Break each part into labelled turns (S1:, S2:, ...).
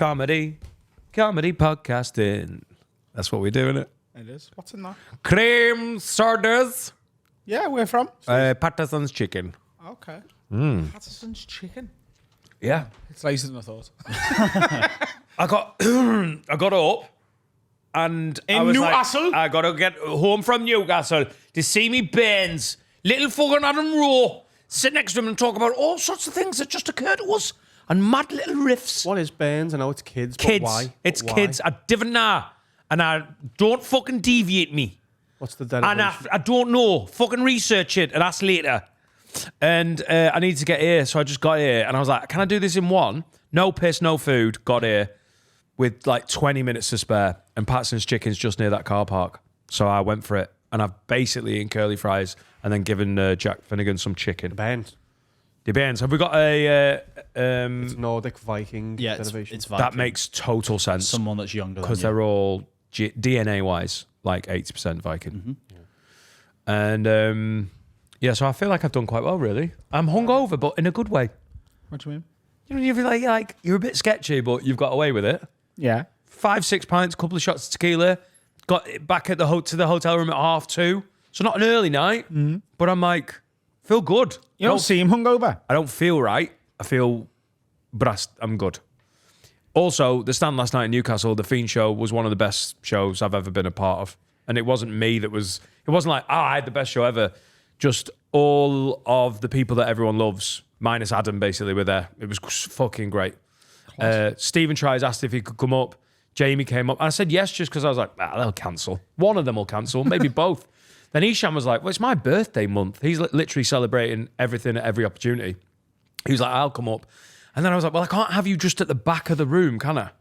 S1: Comedy podcasting. That's what we're doing it.
S2: It is. What's in that?
S1: Cream sodas.
S2: Yeah, where from?
S1: Patterson's chicken.
S2: Okay. Patterson's chicken.
S1: Yeah.
S2: It's nicer than I thought.
S1: I got up and I was
S2: Newcastle?
S1: like, I got to get home from Newcastle to see me Baines, little fucking Adam Rowe, sit next to him and talk about all sorts of things that just occurred to us and mad little riffs.
S3: What is Baines? I know it's kids,
S1: Kids.
S3: but why?
S1: It's
S3: But why?
S1: kids. I didn't know. And I don't fucking deviate me.
S3: What's the
S1: And
S3: derivation?
S1: I don't know. Fucking research it and ask later. And I need to get here, so I just got here. And I was like, can I do this in one? No piss, no food. Got here with like 20 minutes to spare. And Patterson's Chicken's just near that car park. So I went for it. And I've basically eaten curly fries and then given Jack Finnegan some chicken.
S3: Baines.
S1: The Baines. Have we got a...
S3: It's Nordic Viking
S4: Yeah,
S3: derivation.
S4: it's Viking.
S1: that makes total sense.
S4: Someone that's younger than
S1: Because
S4: you.
S1: they're all DNA-wise like 80% Viking. And yeah, so I feel like I've done quite well, really. I'm hungover, but in a good way.
S2: What do you mean?
S1: You know, you feel like you're a bit sketchy, but you've got away with it.
S2: Yeah.
S1: 5-6 pints, couple of shots of tequila. Got it back at to the hotel room at 2:30. So not an early night, but I'm like, feel good.
S2: You don't seem hungover.
S1: I don't feel right. I feel, but I'm good. Also, the stand last night in Newcastle, the Fiend show, was one of the best shows I've ever been a part of. And it wasn't me that was, it wasn't like, I had the best show ever. Just all of the people that everyone loves, minus Adam, basically, were there. It was fucking great. Stephen Tries asked if he could come up. Jamie came up. And I said yes, just because I was like, they'll cancel. One of them will cancel, maybe both. Then Isham was like, well, it's my birthday month. He's literally celebrating everything at every opportunity. He was like, I'll come up. And then I was like, well, I can't have you just at the back of the room, can I?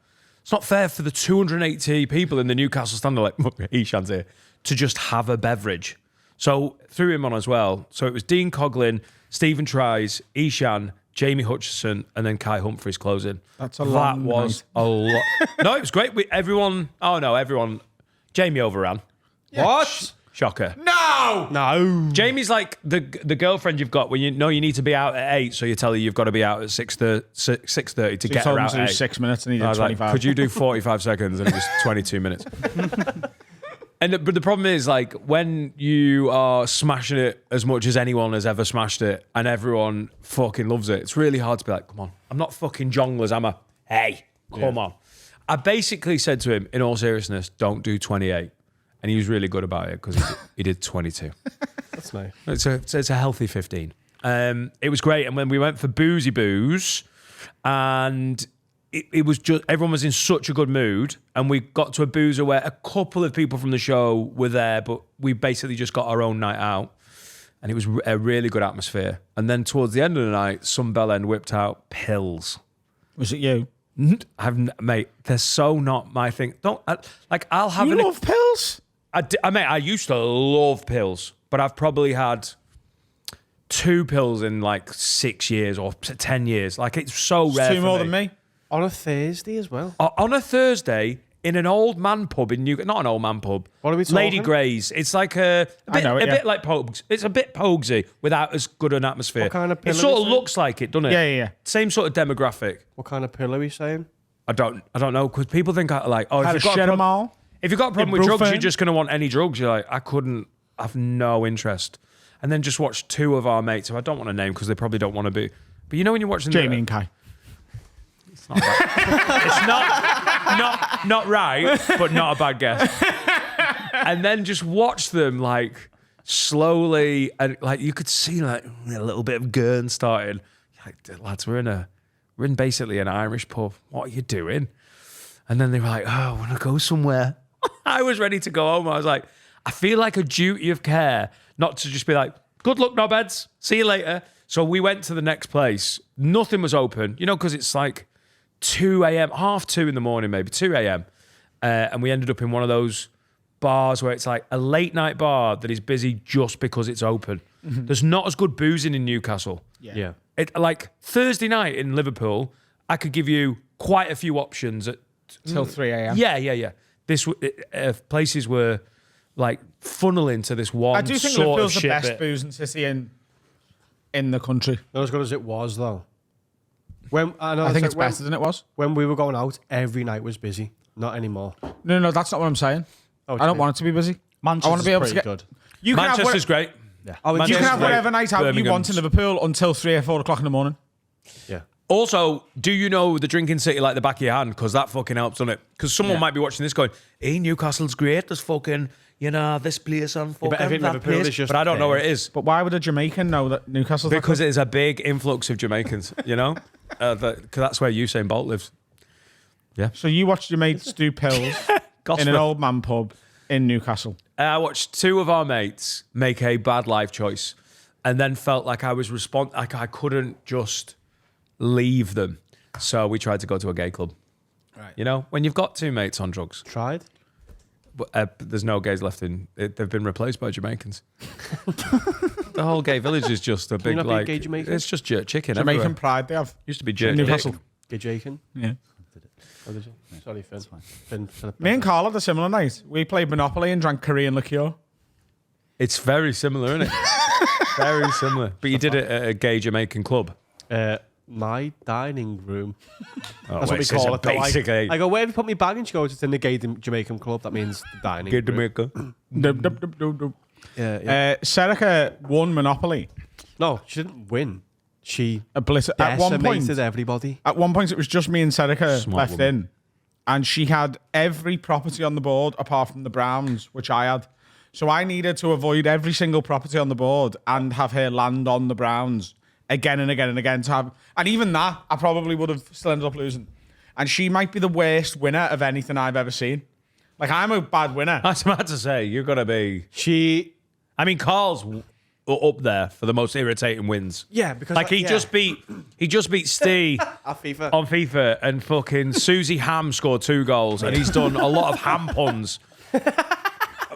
S1: It's not fair for the 280 people in the Newcastle stand, like, Ishan's here, to just have a beverage. So threw him on as well. So it was Dean Coughlin, Stephen Tries, Ishan, Jamie Hutchison, and then Kai Humphries closing.
S2: That's a long
S1: That was a lot. No, it was great. Everyone. Jamie overran.
S3: What?
S1: Shocker.
S3: No.
S1: Jamie's like the girlfriend you've got when you know you need to be out at 8, so you tell her you've got to be out at 6:30 to get her out at 8.
S2: 6 minutes and he
S1: I
S2: did
S1: was
S2: 25.
S1: like, could you do 45 seconds? And it was 22 minutes. But the problem is, like, when you are smashing it as much as anyone has ever smashed it and everyone fucking loves it, it's really hard to be like, come on, I'm not fucking jonglers, am I? Hey, come on. I basically said to him, in all seriousness, don't do 28. And he was really good about it because he did 22.
S3: That's nice.
S1: It's a healthy 15. It was great. And when we went for Boozy Booze, and it was just, everyone was in such a good mood. And we got to a boozer where a couple of people from the show were there, but we basically just got our own night out. And it was a really good atmosphere. And then towards the end of the night, some bellend whipped out pills.
S2: Was it you?
S1: Mate, they're so not my thing. I'll have
S2: You love pills?
S1: I used to love pills, but I've probably had 2 pills in like 6 years or 10 years. Like, it's so rare.
S2: 2 more than me.
S3: On a Thursday as well.
S1: On a Thursday in an old man pub in Newcastle, not an old man pub.
S3: What are we talking?
S1: Lady Grey's. It's like a bit like Pogues. It's a bit Poguesy without as good an atmosphere.
S3: What kind of pill
S1: It
S3: are
S1: sort
S3: we
S1: of
S3: saying?
S1: looks like it, doesn't it?
S2: Yeah.
S1: Same sort of demographic.
S3: What kind of pill are we saying?
S1: I don't know, because people think I like,
S2: Had
S1: if
S2: a
S1: you've got a problem,
S2: Shetamol.
S1: if you've got a problem with drugs,
S2: Ibuprofen.
S1: you're just going to want any drugs. You're like, I have no interest. And then just watch 2 of our mates, who I don't want to name because they probably don't want to be. But you know when you're watching
S2: Jamie and Kai.
S1: It's not right. It's not right, but not a bad guess. And then just watch them like slowly, and like you could see like a little bit of gurn starting. Like, lads, we're in basically an Irish pub. What are you doing? And then they were like, oh, I want to go somewhere. I was ready to go home. I was like, I feel like a duty of care not to just be like, good luck, knobheads. See you later. So we went to the next place. Nothing was open, because it's like 2 a.m., 2:30 in the morning, maybe 2 a.m. And we ended up in one of those bars where it's like a late night bar that is busy just because it's open. Mm-hmm. There's not as good boozing in Newcastle.
S3: Yeah.
S1: It, like Thursday night in Liverpool, I could give you quite a few options at
S2: Till 3 a.m.
S1: Yeah. Places were like funneling to this one.
S2: I do think
S1: sort
S2: Liverpool's
S1: of
S2: the
S1: shit
S2: best
S1: bit.
S2: boozing city in the country.
S3: Not as good as it was, though.
S2: I think it's better than it was.
S3: When we were going out, every night was busy. Not anymore.
S2: No, that's not what I'm saying.
S3: Oh,
S2: I don't want it to be busy. I want to be able to get.
S3: good.
S2: You can have
S1: Manchester's great.
S3: Yeah.
S2: you can
S1: Manchester's
S2: have whatever
S1: great.
S2: night out you
S1: Birmingham's-
S2: want in Liverpool until 3 or 4 o'clock in the morning.
S3: Yeah.
S1: Also, do you know the drinking city like the back of your hand? Because that fucking helps, doesn't it? Because someone might be watching this going, hey, Newcastle's great. There's fucking, this place and fucking
S3: but every
S1: that
S3: Liverpool
S1: place.
S3: is just
S1: But I don't know where it is.
S2: But why would a Jamaican know that Newcastle's
S1: Because there's a big influx of Jamaicans, Cause that's where Usain Bolt lives.
S2: So you watched your mates do pills in
S1: Gospel.
S2: an old man pub in Newcastle.
S1: I watched 2 of our mates make a bad life choice and then felt like I was like I couldn't just leave them. So we tried to go to a gay club. Right. When you've got 2 mates on drugs.
S3: Tried?
S1: But there's no gays left they've been replaced by Jamaicans. The whole gay village is just a big,
S3: not be
S1: like,
S3: gay Jamaican?
S1: it's just jerk chicken
S2: Jamaican
S1: everywhere.
S2: pride they have.
S1: Used to be jerk
S2: Newcastle.
S1: dick.
S3: Gay Jakin?
S2: Yeah.
S3: Oh, did you? Sorry, Finn.
S2: Me and Carl had a similar night. We played Monopoly and drank Korean liqueur.
S1: It's very similar, isn't it? Very similar. But you did it at a gay Jamaican club.
S3: My dining room.
S1: Oh,
S3: That's what we
S1: so
S3: call
S1: it's
S3: it. They're like-
S1: basically.
S3: I go, where have you put me bag? And she goes, it's in the gay Jamaican club. That means the dining
S1: Gay
S3: room.
S1: Jamaica.
S2: Dub, dub, dub, dub, dub.
S3: Yeah.
S2: Serica won Monopoly.
S3: No, she didn't win. She
S2: At one point,
S3: decimated everybody.
S2: At one point, it was just me and Serica
S1: Smart
S2: left
S1: woman.
S2: in, and she had every property on the board apart from the Browns, which I had. So I needed to avoid every single property on the board and have her land on the Browns again and again and again to have. And even that, I probably would have still ended up losing. And she might be the worst winner of anything I've ever seen. Like, I'm a bad winner.
S1: I was about to say, you're going to be.
S3: She,
S1: I mean, Carl's up there for the most irritating wins.
S3: yeah, because
S1: Like he just beat Steve
S3: at FIFA.
S1: on FIFA, and fucking Susie Ham scored 2 goals, and he's done a lot of ham puns.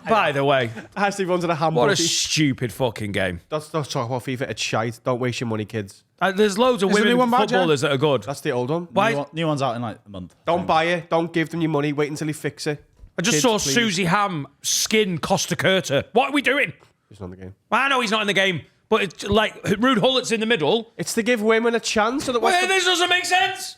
S1: By the way,
S3: Hashtag runs in a ham
S1: what a
S3: body.
S1: stupid fucking game.
S3: Let's talk about FIFA. It's shite. Don't waste your money, kids.
S1: There's loads of
S2: Is the new
S1: women
S2: one bad,
S1: footballers that are good.
S3: That's the old one.
S1: Why?
S4: New one's out in like a month.
S3: Don't buy it. Don't give them your money. Wait until he fix it.
S1: I just
S3: Kids,
S1: saw
S3: please.
S1: Susie Ham skin Costa Curta. What are we doing?
S3: He's not in the game.
S1: I know he's not in the game, but it's like Rude Hullett's in the middle.
S3: It's to give women a chance. So that
S1: Well, this doesn't make sense.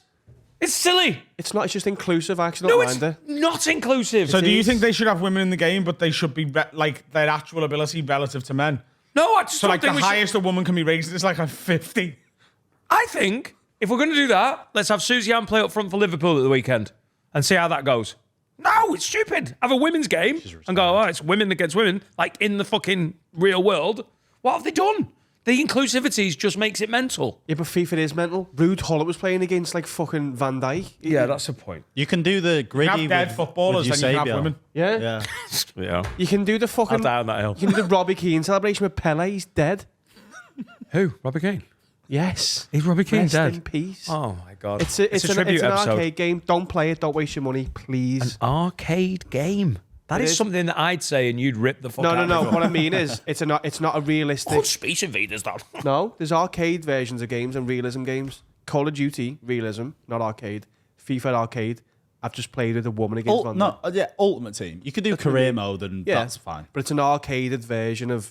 S1: It's silly.
S3: it's not. It's just inclusive. I actually
S1: No,
S3: don't
S1: it's
S3: mind it.
S1: not inclusive.
S2: So do you
S3: is.
S2: think they should have women in the game, but they should be like their actual ability relative to men?
S1: No, I just
S2: So
S1: don't
S2: like the
S1: think we should-
S2: highest a woman can be raised is like a 50.
S1: I think if we're going to do that, let's have Susie Ann play up front for Liverpool at the weekend and see how that goes. No, it's stupid. Have a women's game and go, oh, it's women against women, like in the fucking real world. What have they done? The inclusivity just makes it mental.
S3: Yeah, but FIFA is mental. Rude Hollett was playing against like fucking Van Dijk.
S1: Yeah, that's the point.
S4: You can do the
S2: You
S4: gritty
S2: have dead
S4: with,
S2: footballers,
S4: with
S2: then you can have
S4: Eusebio.
S2: women.
S3: Yeah.
S4: Yeah.
S1: Yeah.
S3: You can do the
S1: I'll
S3: fucking.
S1: die on that hill.
S3: You can do the Robbie Keane celebration with Pele. He's dead.
S1: Who? Robbie Keane?
S3: Yes.
S1: Is Robbie Keane
S3: Rest
S1: dead?
S3: in peace.
S1: Oh my god!
S3: It's a
S1: tribute
S3: an
S1: episode.
S3: arcade game. Don't play it. Don't waste your money, please.
S1: Arcade game. That
S3: It
S1: is
S3: is.
S1: something that I'd say, and you'd rip the fuck
S3: No,
S1: out
S3: no,
S1: of
S3: no.
S1: me.
S3: What I mean is, it's not a realistic.
S1: Good Space Invaders, that.
S3: No, there's arcade versions of games and realism games. Call of Duty realism, not arcade. FIFA arcade. I've just played with a woman against Van Dijk.
S4: Yeah, Ultimate Team. You could do career mode and
S3: Yeah.
S4: that's fine.
S3: But it's an arcaded version of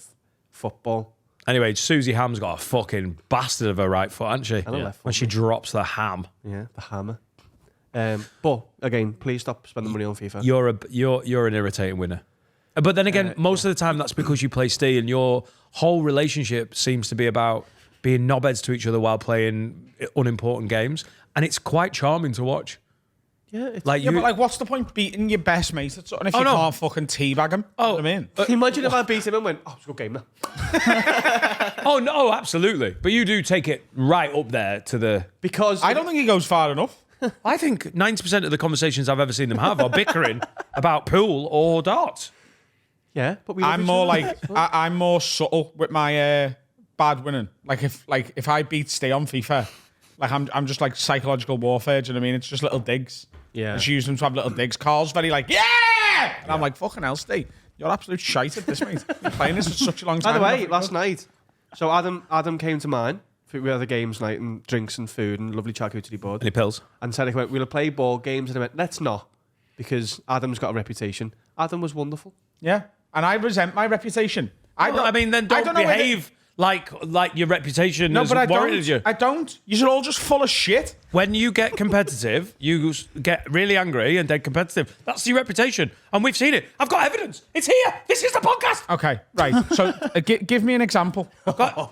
S3: football.
S1: Anyway, Susie Ham's got a fucking bastard of a right foot, hasn't she?
S3: a left foot,
S1: When she drops the ham.
S3: Yeah, the hammer. But again, please stop spending money on FIFA.
S1: You're an irritating winner. But then again, most of the time that's because you play Steve, and your whole relationship seems to be about being knobheads to each other while playing unimportant games, and it's quite charming to watch.
S3: Yeah, it's,
S1: Like
S2: Yeah,
S1: you,
S2: but like, what's the point beating your best mate at something if you
S1: no.
S2: can't fucking teabag him? You know what I mean?
S3: imagine if I beat him and went, "Oh, it's a good game now."
S1: oh no, absolutely. But you do take it right up there to the.
S3: Because
S2: I don't think he goes far enough.
S1: I think 90% of the conversations I've ever seen them have are bickering about pool or darts.
S3: Yeah, but we love
S2: I'm
S3: each
S2: more
S3: other.
S2: like I'm more subtle with my bad winning. Like if I beat Stay on FIFA, like I'm just like psychological warfare. Do you know what I mean? It's just little digs.
S3: Yeah.
S2: And she used them to have little digs. Carl's very like, yeah! And I'm like, fucking hell, Steve. You're absolute shite at this, mate. You've been playing this for such a long
S3: By
S2: time.
S3: the way,
S2: Nothing
S3: last
S2: good.
S3: night, so Adam came to mine. We had a games night and drinks and food and lovely charcuterie board.
S1: Any pills?
S3: And Cedric went, we'll play board games. And I went, let's not, because Adam's got a reputation. Adam was wonderful.
S2: Yeah. And I resent my reputation.
S1: I mean, then don't
S2: know whether-
S1: behave Like your reputation
S2: No,
S1: has
S2: but I
S1: warranted
S2: don't.
S1: you.
S2: I don't. You're all just full of shit.
S1: When you get competitive, you get really angry and dead competitive. That's your reputation. And we've seen it. I've got evidence. It's here. This is the podcast.
S2: Okay, right. So give me an example.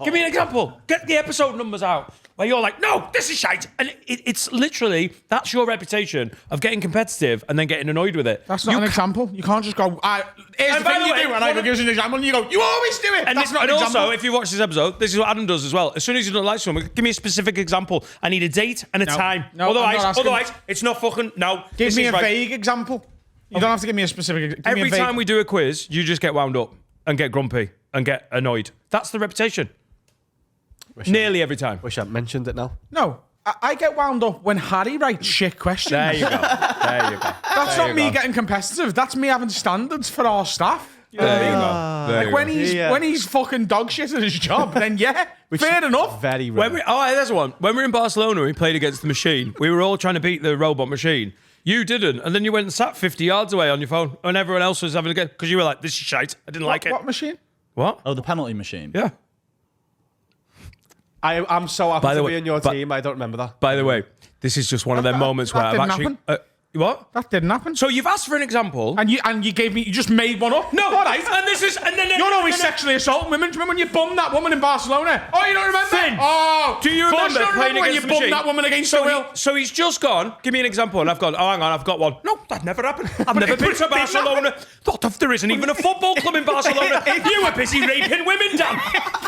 S1: Give me an example. Get the episode numbers out where you're like, no, this is shite. And it's literally, that's your reputation of getting competitive and then getting annoyed with it.
S2: That's not an example. You can't just go, here's the
S1: by
S2: thing
S1: the
S2: you
S1: way,
S2: do, and I give you an example, and you go, you always do it.
S1: And,
S2: That's not an
S1: also,
S2: example.
S1: if you watch this episode, this is what Adam does as well. As soon as you don't like someone, give me a specific example. I need a date and a time.
S2: No, I'm not asking.
S1: Otherwise, it's not fucking, no.
S2: Give
S1: this
S2: me
S1: is
S2: a
S1: right.
S2: vague example. You don't have to give me a specific. Give me
S1: Every
S2: a vague.
S1: time we do a quiz, you just get wound up and get grumpy and get annoyed. That's the reputation. Nearly every time.
S3: Wish I'd mentioned it now.
S2: No, I get wound up when Harry writes shit questions.
S1: There you go. There you go.
S2: That's not me getting competitive. That's me having standards for our staff. You know what I mean?
S1: There you go.
S2: When he's fucking dog shit at his job, then yeah, fair enough.
S3: Very rare.
S1: There's one. When we were in Barcelona, we played against the machine. We were all trying to beat the robot machine. You didn't, and then you went and sat 50 yards away on your phone, and everyone else was having a go because you were like, "This is shite. I didn't like it."
S2: What machine?
S1: What?
S4: Oh, the penalty machine.
S1: Yeah.
S3: I'm so happy
S1: By the
S3: to
S1: way-
S3: be in your
S1: but-
S3: team. I don't remember that.
S1: By the way, this is just one of them moments where
S2: that
S1: I've
S2: didn't
S1: actually.
S2: happen.
S1: What?
S2: That didn't happen.
S1: So you've asked for an example.
S2: And you gave me, you just made one up.
S1: No,
S2: all right.
S1: and this is, and then
S2: You're always sexually assaulting women. Do you remember when you bummed that woman in Barcelona? Oh, you don't remember?
S1: Finn,
S2: Oh,
S1: do you
S2: of course
S1: remember
S2: you don't
S1: playing
S2: when you
S1: against the
S2: bummed
S1: machine?
S2: that woman against
S1: So
S2: the will?
S1: so he's just gone. Give me an example, and I've gone. Oh, hang on, I've got one. No, that never happened. I've never been to Barcelona. There isn't even a football club in Barcelona. You were busy raping women, Dan.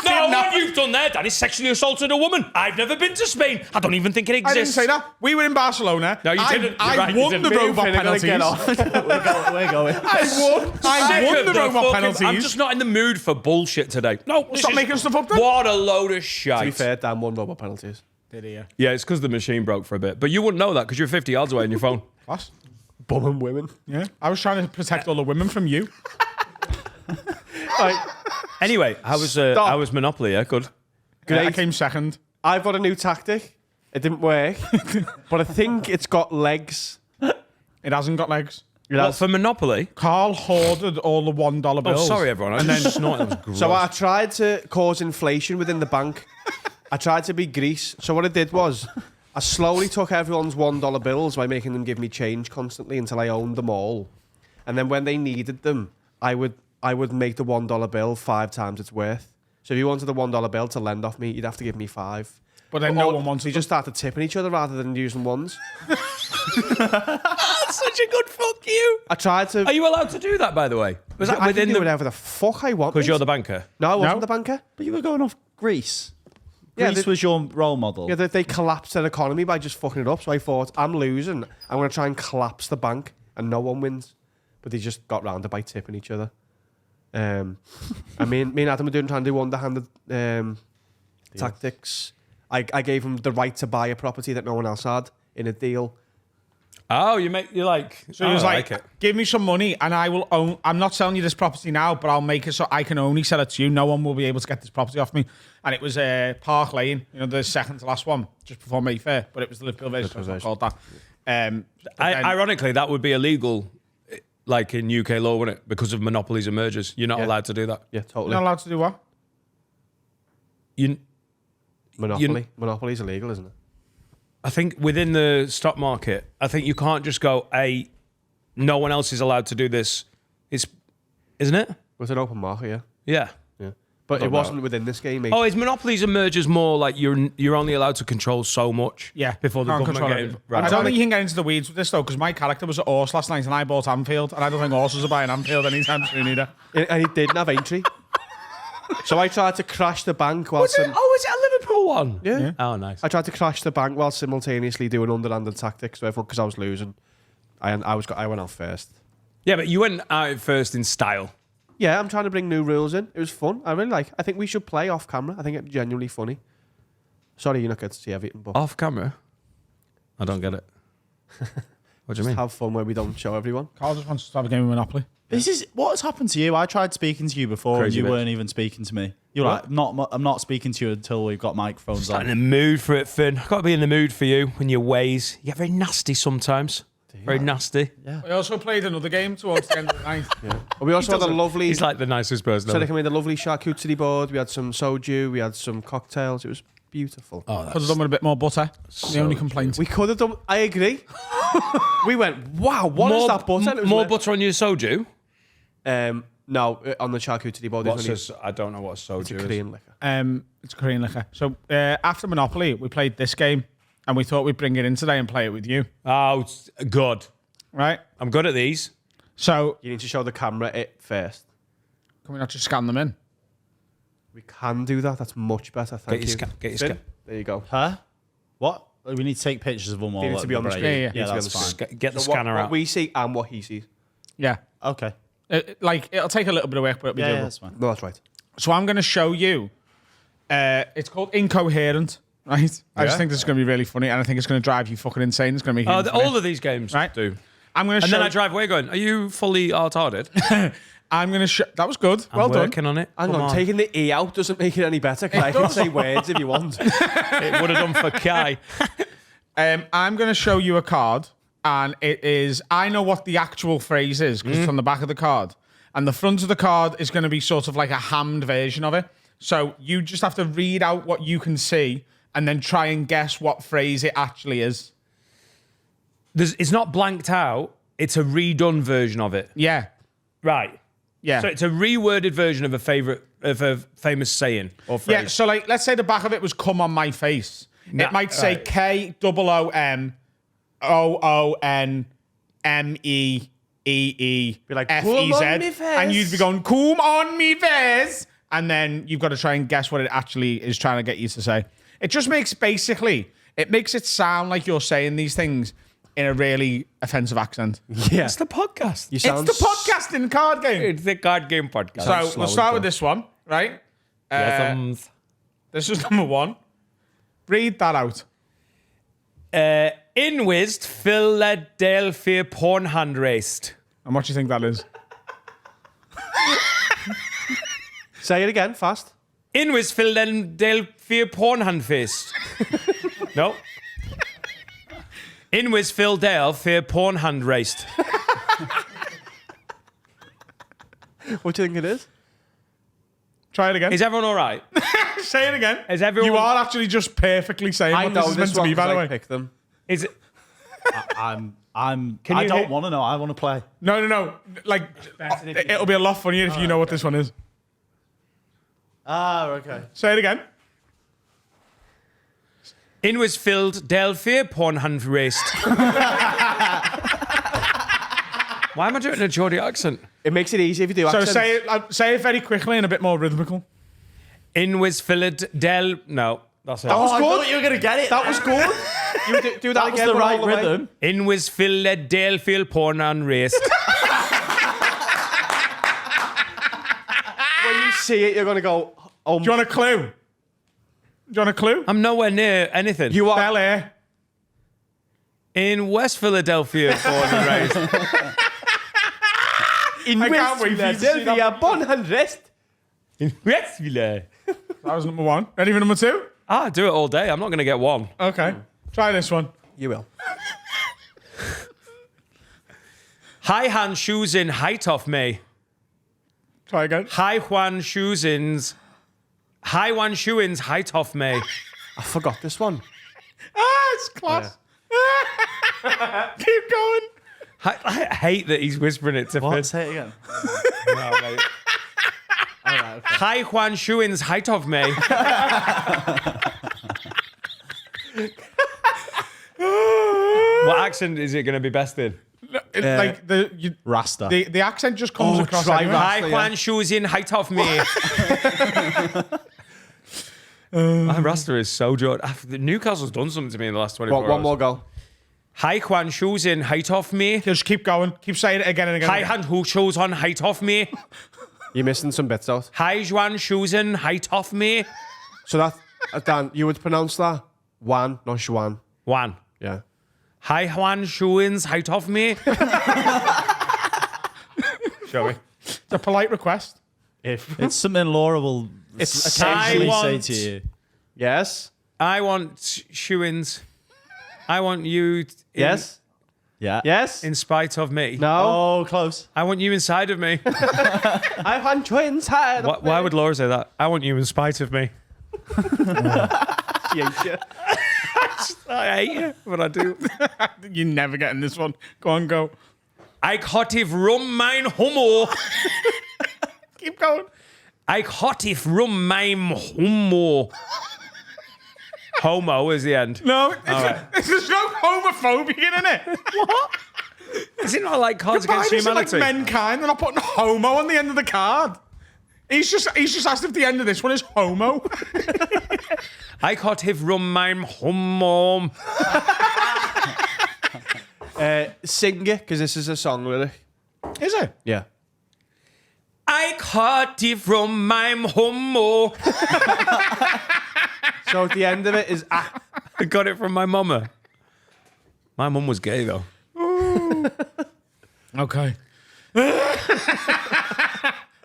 S1: No, what you've done there, Dan, is sexually assaulted a woman. I've never been to Spain. I don't even think it
S2: I
S1: exists.
S2: didn't say that. We were in Barcelona.
S1: No, you didn't. You're
S2: I
S1: right, you
S2: won
S1: didn't.
S2: the
S1: Me and
S2: robot
S3: Finn are gonna
S2: penalties.
S3: get off.
S4: We're going.
S2: I won the robot penalties.
S1: I'm just not in the mood for bullshit today. No,
S2: Stop making stuff up then.
S1: What a load of
S3: To be
S1: shite.
S3: fair, Dan won robot penalties.
S2: Did he?
S1: Yeah, it's because the machine broke for a bit. But you wouldn't know that because you're 50 yards away on your phone.
S2: What?
S3: Bumming women.
S2: Yeah. I was trying to protect all the women from you.
S3: Right.
S1: Anyway, how was Monopoly? Yeah, good.
S2: I came second.
S3: I've got a new tactic. It didn't work, but I think it's got legs.
S2: It hasn't got legs.
S3: It
S1: What,
S3: has.
S1: for Monopoly?
S2: Carl hoarded all the $1
S1: Oh,
S2: bills.
S1: sorry, everyone. I just snorted. That was gross.
S3: So I tried to cause inflation within the bank. I tried to be Greece. So what I did was I slowly took everyone's $1 bills by making them give me change constantly until I owned them all. And then when they needed them, I would make the $1 bill 5 times its worth. So if you wanted the $1 bill to lend off me, you'd have to give me 5.
S2: But then no one wants
S3: We
S2: to.
S3: just started tipping each other rather than using ones.
S1: That's such a good fuck you.
S3: I tried to.
S1: Are you allowed to do that, by the way? Was that
S3: I
S1: within
S3: can do
S1: the...
S3: whatever the fuck I want.
S1: Because
S3: mate.
S1: you're the banker.
S3: No, I wasn't
S2: No.
S3: the banker.
S4: But you were going off Greece.
S3: Yeah,
S4: Greece
S3: they-
S4: was your role model.
S3: Yeah, they collapsed their economy by just fucking it up. So I thought, I'm losing. I'm going to try and collapse the bank, and no one wins. But they just got round it by tipping each other. Me and Adam were trying to do underhanded tactics. I gave him the right to buy a property that no one else had in a deal.
S1: Oh, you like...
S2: So he was
S1: I
S2: like,
S1: it.
S2: give me some money and I will own. I'm not selling you this property now, but I'll make it so I can only sell it to you. No one will be able to get this property off me. And it was Park Lane, you know, the second to last one, just before Mayfair. But it was the Liverpool version, so it's not called that.
S1: Ironically, that would be illegal, like in UK law, wouldn't it? Because of monopolies and mergers. You're not
S3: Yeah.
S1: allowed to do that.
S3: Yeah,
S2: You're
S3: totally.
S2: not allowed to do what?
S3: Monopoly. Monopoly's illegal, isn't it?
S1: I think within the stock market, I think you can't just go, hey, no one else is allowed to do this. Isn't it?
S3: It's an open market, yeah.
S1: Yeah.
S3: Yeah. But
S1: Don't
S3: it wasn't within this game, mate.
S1: Oh, is monopolies and mergers more like you're only allowed to control so much?
S2: Yeah.
S1: Before the
S2: Can't
S1: government
S2: control
S1: get
S2: it.
S1: in. Right.
S2: I don't think you can get into the weeds with this, though, because my character was at Horse last night and I bought Anfield, and I don't think horses are buying Anfield anytime soon either.
S3: And he didn't have entry. So I tried to crash the bank while...
S1: Was it a Liverpool one?
S3: Yeah.
S1: Oh, nice.
S3: I tried to crash the bank while simultaneously doing underhanded tactics. So because I was losing, I went out first.
S1: Yeah, but you went out first in style.
S3: Yeah, I'm trying to bring new rules in. It was fun. I think we should play off camera. I think it's genuinely funny. Sorry, you're not getting to see everything, but
S1: Off camera? I don't get it. What do you mean?
S3: have fun where we don't show everyone.
S2: Carl just wants to have a game of Monopoly.
S4: This is what has happened to you. I tried speaking to you before,
S1: Crazy
S4: and you
S1: bitch.
S4: weren't even speaking to me. You're like, I'm not speaking to you until we've got microphones
S1: Not
S4: on.
S1: in the mood for it, Finn. I've got to be in the mood for you and your ways. You get very nasty sometimes. Very nasty.
S2: We also played another game towards the end of the night.
S3: We also had a lovely.
S1: He's like the nicest person.
S3: So
S1: ever.
S3: they made a lovely charcuterie board. We had some soju. We had some cocktails. It was beautiful.
S1: Oh,
S2: Could have done with a bit more butter. The only complaint.
S3: We could have done. I agree. We went. Wow, what is that butter? And it was
S1: More
S3: like-
S1: butter on your soju?
S3: No, on the charcuterie board.
S1: What's
S3: there's
S1: this? I don't know what soju
S3: only
S1: is.
S3: Korean liquor.
S2: It's Korean liquor. So after Monopoly, we played this game, and we thought we'd bring it in today and play it with you.
S1: Oh, it's good.
S2: Right?
S1: I'm good at these.
S2: So
S3: You need to show the camera it first.
S2: can we not just scan them in?
S3: We can do that. That's much better. Thank
S1: Get
S3: you.
S1: your get your
S3: Finn,
S1: scan.
S3: there you go.
S4: Huh? What? We need to take pictures of them all.
S3: They need
S4: at
S3: to be on the
S4: break.
S3: screen.
S2: Yeah,
S4: Yeah,
S3: Need to be
S4: that's
S3: on the
S4: fine.
S1: Get the
S3: So
S1: scanner
S3: what
S1: out.
S3: we see and what he sees.
S2: Yeah.
S4: Okay.
S2: It'll take a little bit of work, but it'll be
S4: Yeah,
S2: doable.
S4: that's fine.
S3: No, that's right.
S2: So I'm going to show you. It's called Incoherent, right? I just think this is going to be really funny, and I think it's going to drive you fucking insane. It's going to make you.
S1: All of these games
S2: Right.
S1: do.
S2: I'm going to
S1: And
S2: show.
S1: then I drive away going, are you fully retarded?
S2: I'm going to show. That was good. Well
S1: I'm
S2: done.
S1: working on it.
S3: Hang
S1: Come
S3: on, taking the E out doesn't make it any better because I can say words if you want.
S1: It would have done for Kai.
S2: I'm going to show you a card, and it is. I know what the actual phrase is because it's on the back of the card, and the front of the card is going to be sort of like a hammed version of it. So you just have to read out what you can see, and then try and guess what phrase it actually is.
S1: It's not blanked out. It's a redone version of it.
S2: Yeah,
S1: Right.
S2: yeah.
S1: So it's a reworded version of a famous saying or phrase.
S2: Yeah, so like, let's say the back of it was "Come on my face."
S1: Nah,
S2: it might say
S1: right.
S2: KOOMOONMEEEE
S3: Be like,
S2: FEZ,
S3: "Come on me face."
S2: and you'd be going "Come on me face," and then you've got to try and guess what it actually is trying to get you to say. It just makes it sound like you're saying these things in a really offensive accent.
S3: Yeah.
S1: It's the podcast.
S3: You
S2: It's
S3: sound
S2: the podcasting card game.
S1: It's the card game podcast.
S2: So
S3: slow
S2: we'll start
S3: and
S2: with this one, right?
S1: Yes,
S2: This is number one. Read that out.
S1: in West Philadelphia porn hand raced.
S2: And what do you think that is?
S3: Say it again, fast.
S1: In West Philadelphia porn hand fist. No. In West Philadelphia porn hand raced.
S3: What do you think it is?
S2: Try it again.
S1: Is everyone all right?
S2: Say it again.
S1: Is everyone?
S2: You are actually just perfectly saying
S3: I
S2: what
S3: know
S2: this is meant
S3: this
S2: to
S3: one
S2: be, by
S3: 'cause
S2: the
S3: I
S2: way.
S3: picked them.
S1: Is it?
S4: I
S1: you
S4: don't
S1: hit-
S4: want to know. I want to play.
S2: No. Like, it'll be a lot funnier if you know what this one is.
S4: Ah, okay.
S2: Say it again.
S1: In West Philadelphia porn hand raced. Why am I doing a Geordie accent?
S3: It makes it easy if you do
S2: So
S3: accents.
S2: say it very quickly and a bit more rhythmical.
S1: In West Philadelphia. No, that's it.
S3: That was
S4: I
S3: good.
S4: thought you were gonna get it.
S3: That was good. You do that
S4: That was
S3: again.
S4: the
S3: but all
S4: right
S3: way.
S4: rhythm.
S1: In West Philadelphia porn hand raced.
S3: When you see it, you're going to go, oh,
S2: Do you want a clue? Do you want a clue?
S1: I'm nowhere near anything.
S3: you are.
S2: Bel Air.
S1: In West Philadelphia porn hand raced.
S3: In
S2: I can't wait for you to see
S3: Philadelphia, Bon and Rest.
S1: In West Philadelphia.
S2: That was number one. Ready for number two?
S1: I do it all day. I'm not going to get one.
S2: Okay. Try this one.
S3: You will.
S1: High hand shoes in height off me.
S2: Try again.
S1: High one shoes in's. High one shoe in's height off me.
S3: I forgot this one.
S2: It's class. Keep going.
S1: I hate that he's whispering it to
S4: What?
S1: Finn.
S4: Say it again.
S1: High one shoe in's height off me. What accent is it going to be best in?
S2: Like
S4: Rasta.
S2: the accent just comes across.
S3: try
S2: anyway.
S3: Rasta.
S1: High one shoes in height off me. My Rasta is so good. Newcastle's done something to me in the last 24 hours.
S3: One more go.
S1: High one shoes in height off me.
S2: Just keep going. Keep saying it again and again.
S1: High hand who shoes on height off me.
S3: You're missing some bits out.
S1: High one shoes in height off me.
S3: So that, Dan, you would pronounce that Wan, not Schwan.
S1: One.
S3: Yeah.
S1: High one shoe in's height off me. Shall we?
S2: It's a polite request.
S3: If.
S4: It's something Laura will occasionally
S1: I
S4: say
S1: want-
S4: to you.
S3: Yes.
S1: I want shoe ins. I want you.
S3: Yes.
S4: Yeah.
S3: Yes?
S1: In spite of me.
S3: No?
S4: Oh, close.
S1: I want you inside of me.
S3: I want you inside.
S1: Why would Laura say that? I want you in spite of me.
S3: Yeah.
S1: I hate you, but I do.
S2: You're never getting this one. Go on, go.
S1: I hot if rum mein homo.
S2: Keep going.
S1: I hot if rum mein homo. Homo is the end.
S2: No, there's no homophobia in it.
S1: What? Is it not like Cards
S2: Why
S1: Against
S2: is it like
S1: Humanity?
S2: mankind? They're not putting homo on the end of the card. He's just asked if the end of this one is homo.
S1: I hot if rum mein homo.
S3: Sing it, because this is a song lyric.
S2: Is it?
S3: Yeah.
S1: I hot if rum mein homo.
S3: So at the end of it is ah.
S1: I got it from my mama. My mum was gay though.
S2: Okay.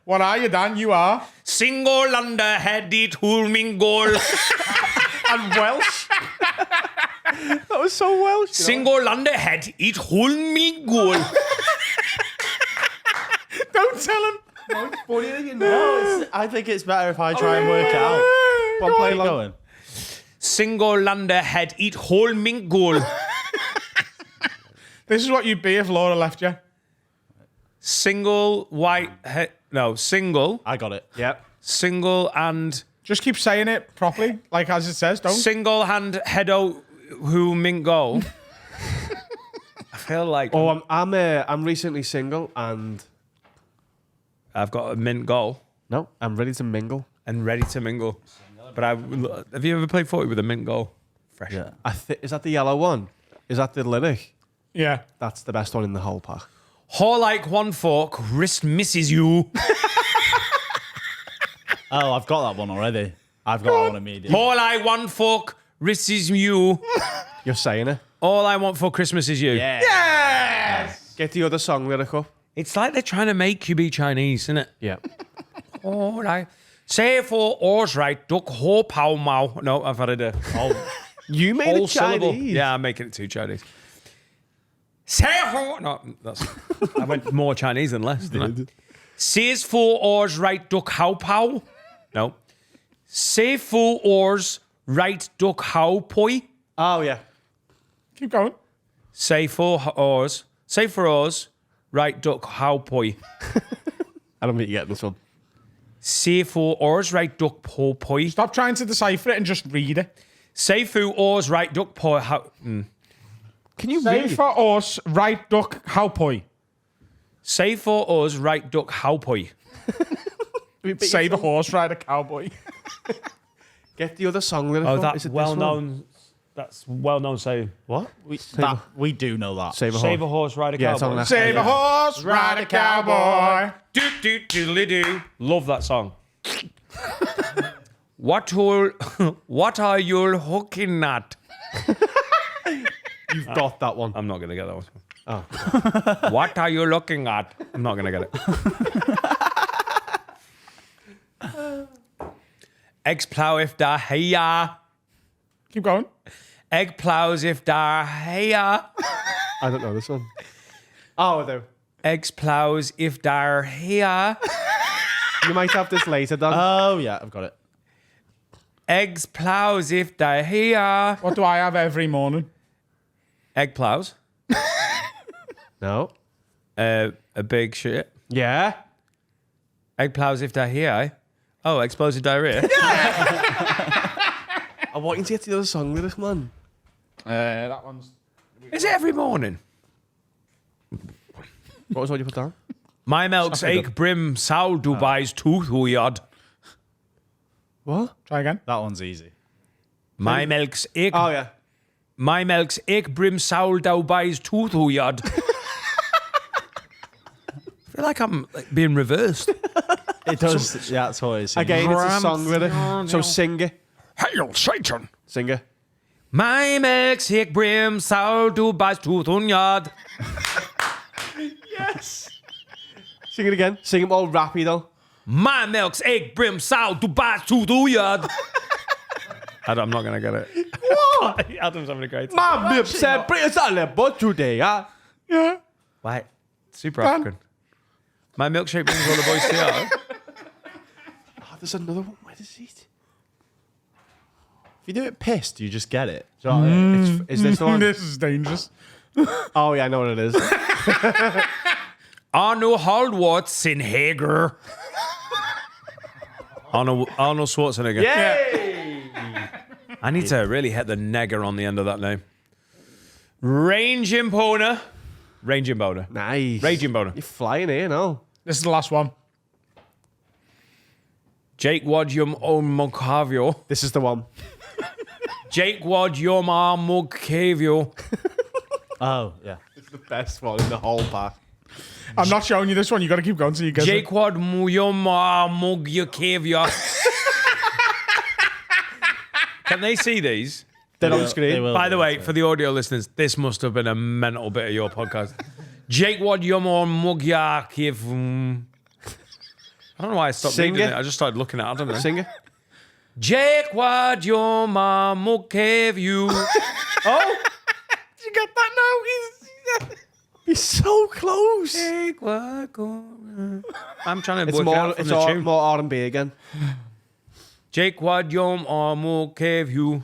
S2: What are you, Dan? You are?
S1: Single under head it hulmingol.
S3: And Welsh. That was so Welsh. you know?
S1: Single under head it hulmingol.
S2: Don't tell him.
S3: Funnier than you know.
S4: No, I think it's better if I try and work it out.
S3: One play
S4: Keep
S3: along.
S4: going.
S1: Single under head it hulmingol.
S2: This is what you'd be if Laura left you.
S1: Single white head. No, single.
S4: I got it.
S3: Yep.
S1: Single and
S2: Just keep saying it properly, like as it says. Don't.
S1: single hand heado who mingo. I feel like
S3: Oh, I'm recently single and
S1: I've got a mint goal
S3: no, I'm ready to mingle.
S1: and ready to mingle. But have you ever played footy with a mint goal? Fresh.
S4: Yeah.
S3: Is that the yellow one? Is that the lyric?
S2: Yeah.
S3: That's the best one in the whole pack.
S1: Haw like one fork, wrist misses you.
S4: Oh, I've got that one already. I've got that one immediately.
S1: All I want for Christmas is you.
S3: You're saying it.
S1: All I want for Christmas is you.
S2: Yes.
S3: Get the other song lyric up.
S1: It's like they're trying to make you be Chinese, isn't it?
S3: Yeah.
S1: All I say for oars right, duck ho pow mau. No, I've had it.
S3: You made
S1: Whole
S3: it
S1: syllable.
S3: Chinese.
S1: Yeah, I'm making it too Chinese. Say ho. No, that's. I went more Chinese than less, didn't I? Says for oars right, duck how pow. No. Say for oars right, duck how poi.
S3: Oh yeah.
S2: Keep going.
S1: Say for oars. Say for oars right, duck how poi.
S3: I don't think you get this one.
S1: Say for oars right, duck po poi.
S2: Stop trying to decipher it and just read it.
S1: Say for oars right, duck po how.
S3: Can you
S2: Say
S3: read?
S2: for us, right duck, how poi.
S1: Say for us right, duck how poi.
S2: Say the horse, ride a cowboy.
S3: Get the other song lyric
S1: Oh,
S3: up.
S1: that's
S3: Is it this
S1: well
S3: one?
S1: known. That's well known saying.
S3: What?
S4: We do know that.
S3: Save a
S1: Save
S3: horse.
S1: a horse, ride a
S3: Yeah, it's on
S1: cowboy.
S3: that.
S2: Save a horse, ride a cowboy.
S1: Do do doodly do. Love that song. What are you hooking at?
S3: You've got that one.
S1: I'm not gonna get that one.
S3: Oh.
S1: What are you looking at? I'm not gonna get it. Eggs plow if da heya.
S2: Keep going.
S1: Egg plows if da heya.
S3: I don't know this one. Oh, I do.
S1: Eggs plows if da heya.
S3: You might have this later, Dan.
S4: Oh, yeah, I've got it.
S1: Eggs plows if da heya.
S2: What do I have every morning?
S1: Egg plows.
S3: No.
S1: A big shit.
S3: Yeah.
S1: Egg plows if da heya. Oh, explosive diarrhea.
S3: I want you to get the other song lyric, man.
S2: That one's.
S1: Is it every morning?
S3: What was what you put down?
S1: My milk's egg brim sow Dubai's tooth weird.
S3: What?
S2: Try again.
S4: That one's easy.
S1: My milk's egg.
S3: Oh, yeah.
S1: My milk's egg brim sow Dubai's tooth weird. I feel like I'm being reversed.
S4: It does. Yeah, that's what it is.
S3: Again, it's a song lyric. So sing it.
S1: Hail Satan.
S3: Sing it.
S1: My milk's egg brim sow Dubai's tooth weird.
S3: Yes. Sing it again. Sing it all rappy, though.
S1: My milk's egg brim sow Dubai's tooth weird. I'm not gonna get it.
S3: What?
S1: Adam's having a great time.
S3: My milk said, bring us all but today, huh?
S2: Yeah.
S1: Like, super
S2: Dan.
S1: African. My milkshake brings all the boys together.
S3: Oh, there's another one. Where is it?
S4: If you do it pissed, you just get it. Do you know what I mean?
S3: Is this the one?
S2: This is dangerous.
S3: Oh, yeah, I know what it is.
S1: Arno Schwarzenegger. Arnold Schwarzenegger.
S3: Yay!
S1: I need to really hit the negger on the end of that name. Raging boner.
S3: Nice.
S1: Raging boner.
S3: You're flying here now.
S2: This is the last one.
S1: Jake Wad Yum Omokavio.
S3: This is the one.
S1: Jake Wad Yum Omokavio.
S4: Oh, yeah.
S3: It's the best one in the whole pack.
S2: I'm not showing you this one. You got to keep going so you get it.
S1: Jake Wad Yum Omokavio. Can they see these?
S3: They're on
S4: They
S3: screen.
S4: will
S1: By
S4: be,
S1: the way,
S4: so.
S1: for the audio listeners, this must have been a mental bit of your podcast. Jake Wad Yum Omokavio. I don't know why I stopped
S3: Sing
S1: reading
S3: it.
S1: it. I just started looking at it. I don't know.
S3: Sing it.
S1: Jake Wad Yum Omokavio.
S2: Oh, did you get that now?
S3: You're so close.
S1: Jake Wad I'm trying to
S3: It's
S1: work it
S3: more.
S1: out from
S3: It's
S1: the
S3: all,
S1: tune.
S3: more R&B again.
S1: Jake Wad Yum Omokavio.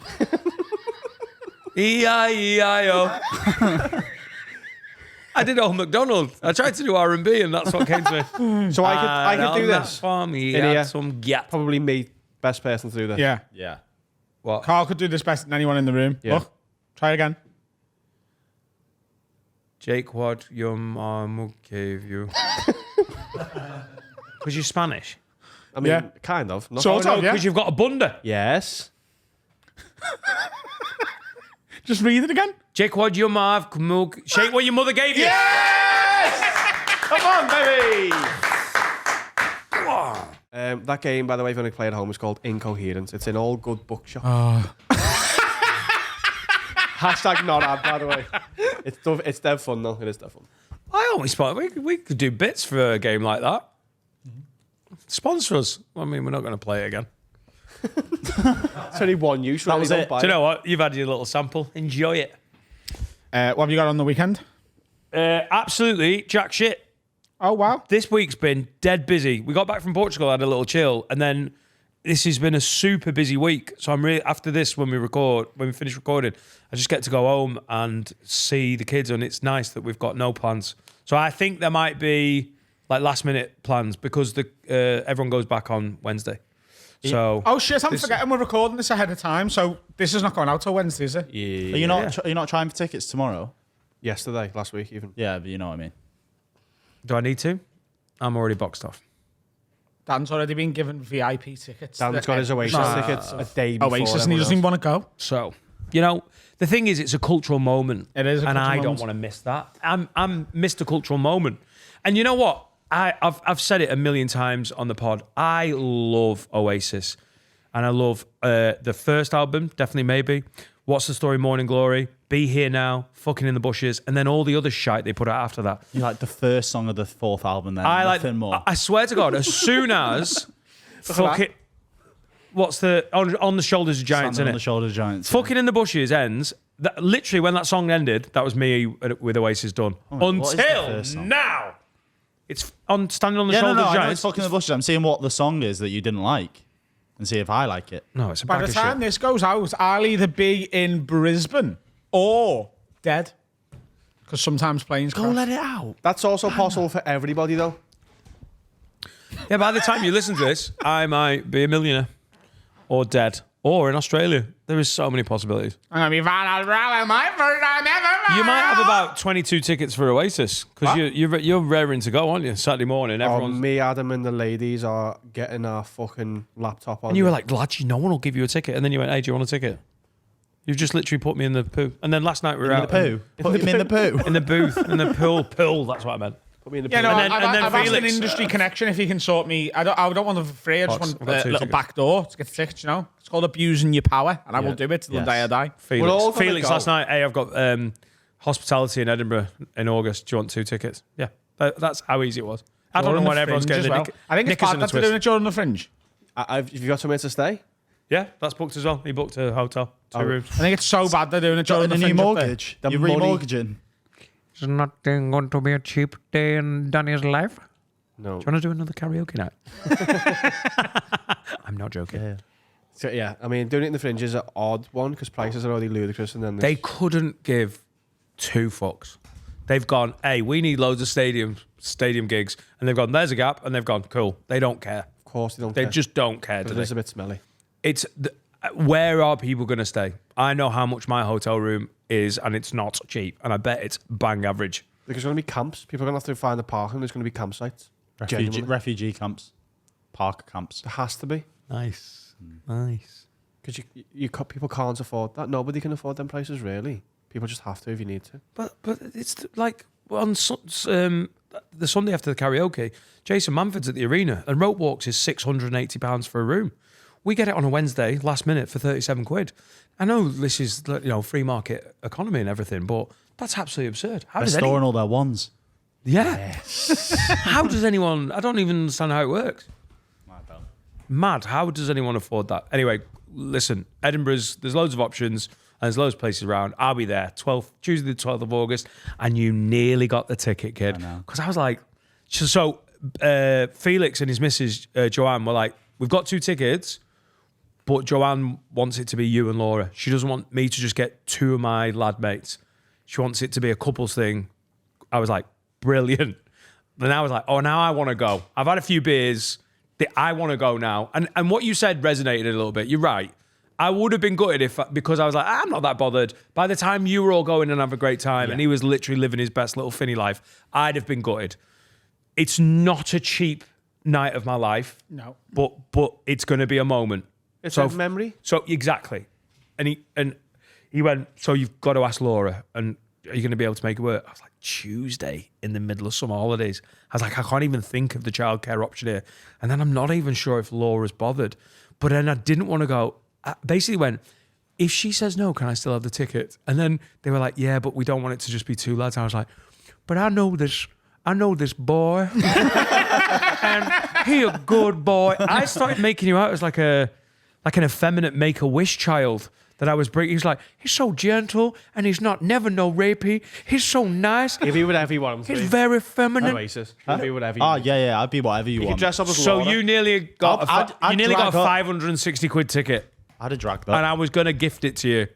S1: E-I-E-I-O. I did Old McDonald. I tried to do R&B and that's what came to me.
S3: So I could do this.
S1: For me,
S3: In here.
S1: some gap.
S3: Probably me, best person to do this.
S2: Yeah.
S4: Yeah.
S1: What?
S2: Carl could do this better than anyone in the room.
S3: Yeah.
S2: Look, try again.
S1: Jake Wad Yum Omokavio. Because you're Spanish.
S3: I mean,
S2: Yeah.
S3: kind of. Not
S2: Sort of, yeah.
S1: Because you've got a bunda.
S3: Yes.
S2: Just read it again.
S1: Jake Wad Yum Omokavio. Shake what your mother gave you.
S3: Come on, baby. That game, by the way, if you only play at home, is called Incoherence. It's in all good bookshop. Hashtag not ad, by the way. It's dead fun, though. It is dead fun.
S1: I always thought we could do bits for a game like that. Sponsor us. I mean, we're not going to play it again.
S3: It's only one use.
S4: That was it.
S1: Do you know what? You've had your little sample. Enjoy it.
S2: What have you got on the weekend?
S1: Absolutely jack shit.
S2: Oh, wow.
S1: This week's been dead busy. We got back from Portugal, had a little chill, and then this has been a super busy week. So I'm really after this when we finish recording, I just get to go home and see the kids, and it's nice that we've got no plans. So I think there might be like last minute plans because everyone goes back on Wednesday. So
S2: Oh, shit. I'm forgetting we're recording this ahead of time. So this is not going out till Wednesday, is it?
S3: Yeah.
S4: Are you not trying for tickets tomorrow?
S3: Yesterday, last week, even.
S4: Yeah, but you know what I mean.
S1: do I need to? I'm already boxed off.
S2: Dan's already been given VIP tickets.
S3: Dan's got his Oasis tickets a day before.
S2: Oasis, and he
S3: everyone
S2: doesn't even
S3: else.
S2: want to go.
S1: So, you know, the thing is, it's a cultural moment.
S2: It is a
S1: and
S2: cultural
S1: I don't
S2: moment.
S1: want to miss that. I'm Mr. Cultural Moment. And you know what? I've said it a million times on the pod. I love Oasis. And I love the first album, definitely maybe. What's the Story, Morning Glory, Be Here Now, Fucking in the Bushes, and then all the other shite they put out after that.
S4: You like the first song of the fourth album, then
S1: I like
S4: nothing more.
S1: I swear to God, as soon as fucking what's the on the shoulders of giants,
S4: Standing
S1: isn't
S4: on the
S1: it?
S4: shoulders of giants.
S1: Fucking in the Bushes ends. Literally, when that song ended, that was me with Oasis done.
S4: what is the
S1: Until
S4: first song?
S1: now, it's on standing on the
S4: Yeah, no,
S1: shoulders
S4: no,
S1: of
S4: I know
S1: giants.
S4: it's fucking in the bushes. I'm seeing what the song is that you didn't like, and see if I like it.
S1: No, it's a
S2: By
S1: bag
S2: the
S1: of
S2: time
S1: shit.
S2: this goes out, I'll either be in Brisbane or dead. Because sometimes planes crash.
S1: Let it out.
S3: That's also possible for everybody, though.
S1: Yeah, by the time you listen to this, I might be a millionaire, or dead, or in Australia. There is so many possibilities.
S2: I'm going to be Van Allen, my first time ever.
S1: You might have about 22 tickets for Oasis because you're raring to go, aren't you? Saturday morning, everyone's.
S3: Me, Adam, and the ladies are getting our fucking laptop on.
S1: And you were like, lads, no one will give you a ticket. And then you went, hey, do you want a ticket? You've just literally put me in the poo. And then last night we were
S4: In
S1: out.
S4: the poo. Put him in the poo.
S1: In the booth, in the pool, that's what I meant.
S3: Put me in the
S2: Yeah, no,
S1: And then-
S2: I've,
S1: and then
S2: I've asked an
S1: Felix,
S2: industry connection if he can sort me. I don't want them for free. I just
S1: Box.
S2: want
S1: I've got
S2: a
S1: two
S2: little
S1: tickets.
S2: back door to get the tickets, you know? It's called abusing your power, and I will
S3: Yeah.
S2: do it till the
S4: Yes.
S2: day I die.
S3: We're all gonna
S1: Felix
S3: go.
S1: last night, hey, I've got hospitality in Edinburgh in August. Do you want 2 tickets? Yeah, that's how easy it was. I don't know
S2: During
S1: when
S2: the
S1: everyone's
S2: Fringe
S1: getting
S2: as well.
S1: the
S2: I think it's
S1: knickers
S2: bad
S1: and the
S2: that they're doing
S1: twist.
S2: it during the Fringe.
S3: Have you got somewhere to stay?
S1: Yeah, that's booked as well. He booked a hotel, 2 rooms.
S2: I think it's so bad they're doing it during
S4: And
S2: the
S4: a new
S2: Fringe up there.
S4: mortgage.
S3: The
S4: You're
S3: money-
S4: remortgaging.
S1: It's not going to be a cheap day in Danny's life.
S3: No.
S1: Do you want to do another karaoke night? I'm not joking.
S4: Yeah.
S3: So, yeah, I mean, doing it in the Fringe is an odd one because prices are already ludicrous, and then
S1: They couldn't give two fucks. They've gone, hey, we need loads of stadium gigs, and they've gone, there's a gap, and they've gone, cool. They don't care.
S3: of course they don't.
S1: They
S3: care.
S1: just don't care.
S3: But
S1: Do
S3: it
S1: they?
S3: is a bit smelly.
S1: Where are people going to stay? I know how much my hotel room is, and it's not cheap, and I bet it's bang average.
S3: There's going to be camps. People are going to have to find the parking. There's going to be campsites. Genuinely.
S4: Refugee camps. Park camps.
S3: There has to be.
S1: Nice. Nice.
S3: Because people can't afford that. Nobody can afford them prices, really. People just have to if you need to.
S1: But it's like on the Sunday after the karaoke, Jason Manford's at the arena, and Rope Walks is £680 for a room. We get it on a Wednesday, last minute, for 37 quid. I know this is free market economy and everything, but that's absolutely absurd. How
S4: They're
S1: does
S4: storing all their ones.
S1: Yeah. How does anyone? I don't even understand how it works. Mad. How does anyone afford that? Anyway, listen, Edinburgh's, there's loads of options and there's loads of places around. I'll be there Tuesday the 12th of August, and you nearly got the ticket, kid.
S4: I know.
S1: Because I was like, so Felix and his missus, Joanne, were like, we've got 2 tickets, but Joanne wants it to be you and Laura. She doesn't want me to just get 2 of my lad mates. She wants it to be a couples thing. I was like, brilliant. Then I was like, oh, now I want to go. I've had a few beers. I want to go now. And what you said resonated a little bit. You're right. I would have been gutted because I was like, I'm not that bothered. By the time you were all going and have a great time, and he was literally living his best little Finny life, I'd have been gutted. It's not a cheap night of my life.
S2: No.
S1: But it's going to be a moment.
S3: It's a memory.
S1: So exactly. And he went, so you've got to ask Laura, and are you going to be able to make it work? I was like, Tuesday in the middle of summer holidays. I was like, I can't even think of the childcare option here. And then I'm not even sure if Laura's bothered. But then I didn't want to go. I basically went, if she says no, can I still have the ticket? And then they were like, yeah, but we don't want it to just be 2 lads. I was like, but I know this boy. And he a good boy. I started making you out as like an effeminate Make-A-Wish child that I was bringing. He's like, he's so gentle and he's never no rapey. He's so nice.
S3: If you whatever you want him to
S1: He's
S3: be.
S1: very feminine.
S3: Oasis. He'll be whatever you
S4: Oh,
S3: want.
S4: yeah, I'd be whatever you
S3: You can
S4: want.
S3: dress up as
S1: So
S3: Laura.
S1: you nearly got
S4: I'd
S1: you nearly got a
S4: drag up.
S1: 560 quid ticket,
S4: I'd have dragged that.
S1: and I was going to gift it to you.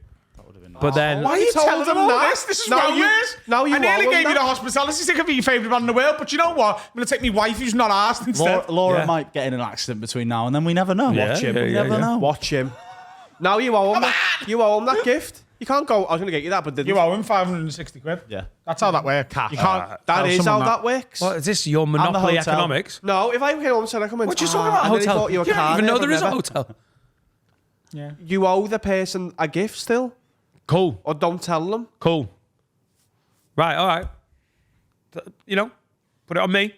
S1: But then,
S2: Why are you
S3: told
S2: telling them
S3: them
S2: all
S3: that?
S2: this? This is
S3: Now
S2: wrong,
S3: you-
S2: Liz.
S3: now you
S2: I nearly
S3: owe them
S2: gave you
S3: that.
S2: the hospitality ticket for your favourite man in the world, but you know what? I'm going to take my wife who's not asked instead.
S4: Laura
S1: Yeah.
S4: might get in an accident between now and then. We never know.
S1: Yeah,
S4: Watch him.
S1: yeah,
S4: we
S1: yeah,
S4: never
S1: yeah.
S4: know.
S3: Watch him. Now you owe him that. You owe him that gift. You can't go, I was going to get you that, but didn't.
S2: You owe him 560 quid.
S4: Yeah.
S2: That's how that works. You can't.
S3: That
S2: tell
S3: is how
S2: someone
S3: that works.
S1: what is this? Your monopoly
S4: hotel.
S1: economics?
S3: No, if I came home and said I come in,
S1: What are you talking about?
S3: and then he
S1: Hotel?
S3: bought you a
S1: You
S3: car
S1: don't even know
S3: there,
S1: there is a
S3: never.
S1: hotel.
S2: Yeah.
S3: You owe the person a gift still,
S1: Cool.
S3: or don't tell them.
S1: Cool. Right. All right. Put it on me.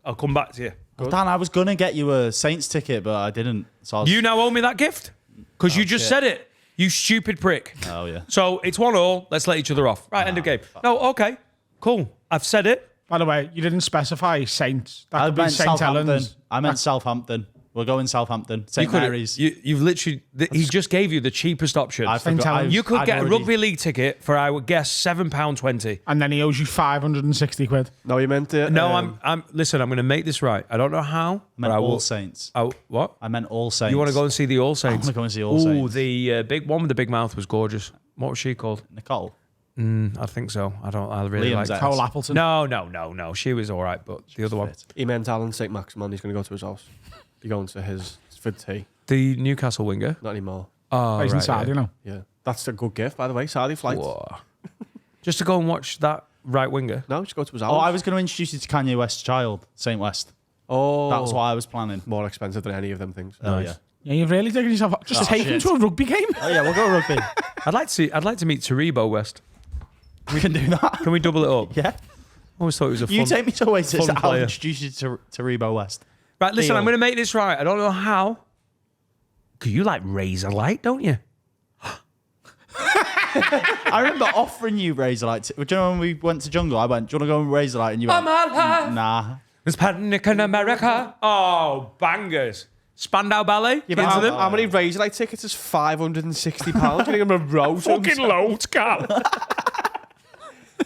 S1: I'll come back to you.
S4: Dan, I was going to get you a Saints ticket, but I didn't. So I was,
S1: You now owe me that gift because you just said it. You stupid prick.
S4: Oh, yeah.
S1: So it's 1-1. Let's let each other off. Right. End of game. No. Okay. Cool. I've said it.
S2: By the way, you didn't specify Saints. That
S4: I
S2: could be
S4: meant
S2: St.
S4: Southampton.
S2: Helens.
S4: I meant Southampton. We're going Southampton.
S1: You
S4: St.
S1: could.
S4: Mary's.
S1: You've literally. He just gave you the cheapest option.
S4: I
S2: St.
S4: forgot-
S2: Helens.
S1: You could
S4: I'd
S1: get a
S4: already-
S1: rugby league ticket for, I would guess, £7.20.
S2: And then he owes you 560 quid.
S3: No, you meant it.
S1: No, I'm. Listen, I'm going to make this right. I don't know how,
S4: I
S1: but
S4: meant
S1: I will.
S4: All Saints.
S1: What?
S4: I meant All Saints.
S1: You want to go and see the All Saints?
S4: wanna go and see All
S1: Ooh,
S4: Saints.
S1: the big one with the big mouth was gorgeous. What was she called?
S4: Nicole.
S1: I think so. I really
S4: Liam's
S1: like.
S4: ex.
S2: Cole Appleton.
S1: No. She was all right, but the other one,
S3: He meant Alan St. Maximin. He's going to go to his house. You're going to his for tea.
S1: the Newcastle winger.
S3: Not anymore.
S1: Oh,
S2: He's
S1: right,
S2: inside, you know.
S3: Yeah, that's a good gift, by the way. Saudi flight.
S1: Whoa. Just to go and watch that right winger.
S3: No, just go to his house.
S4: Oh, I was going to introduce you to Kanye West's child, Saint West.
S3: Oh,
S4: That was what I was planning.
S3: more expensive than any of them things.
S4: Oh,
S1: Nice.
S4: yeah.
S2: Yeah, you've really taken yourself up. Just take him
S4: shit.
S2: to a rugby game.
S4: Oh, yeah, we'll go rugby.
S1: I'd like to meet Taribo West.
S4: We can do that.
S1: Can we double it up?
S4: Yeah.
S1: I always thought it was a fun.
S4: You take me to Oasis.
S1: fun
S4: I'll
S1: player.
S4: introduce you to Rebo West.
S1: Right, listen,
S4: Deal.
S1: I'm going to make this right. I don't know how. Because you like Razor Light, don't you?
S4: I remember offering you Razorlight. Do you know when we went to Jungle? I went, do you want to go and Razorlight? And you went,
S1: alive.
S4: nah.
S1: There's Panic in America. Oh, bangers. Spandau Ballet.
S3: Yeah, but
S1: Into them.
S3: how many Razorlight tickets is £560? You think I'm a row?
S1: Fucking loads, Carl.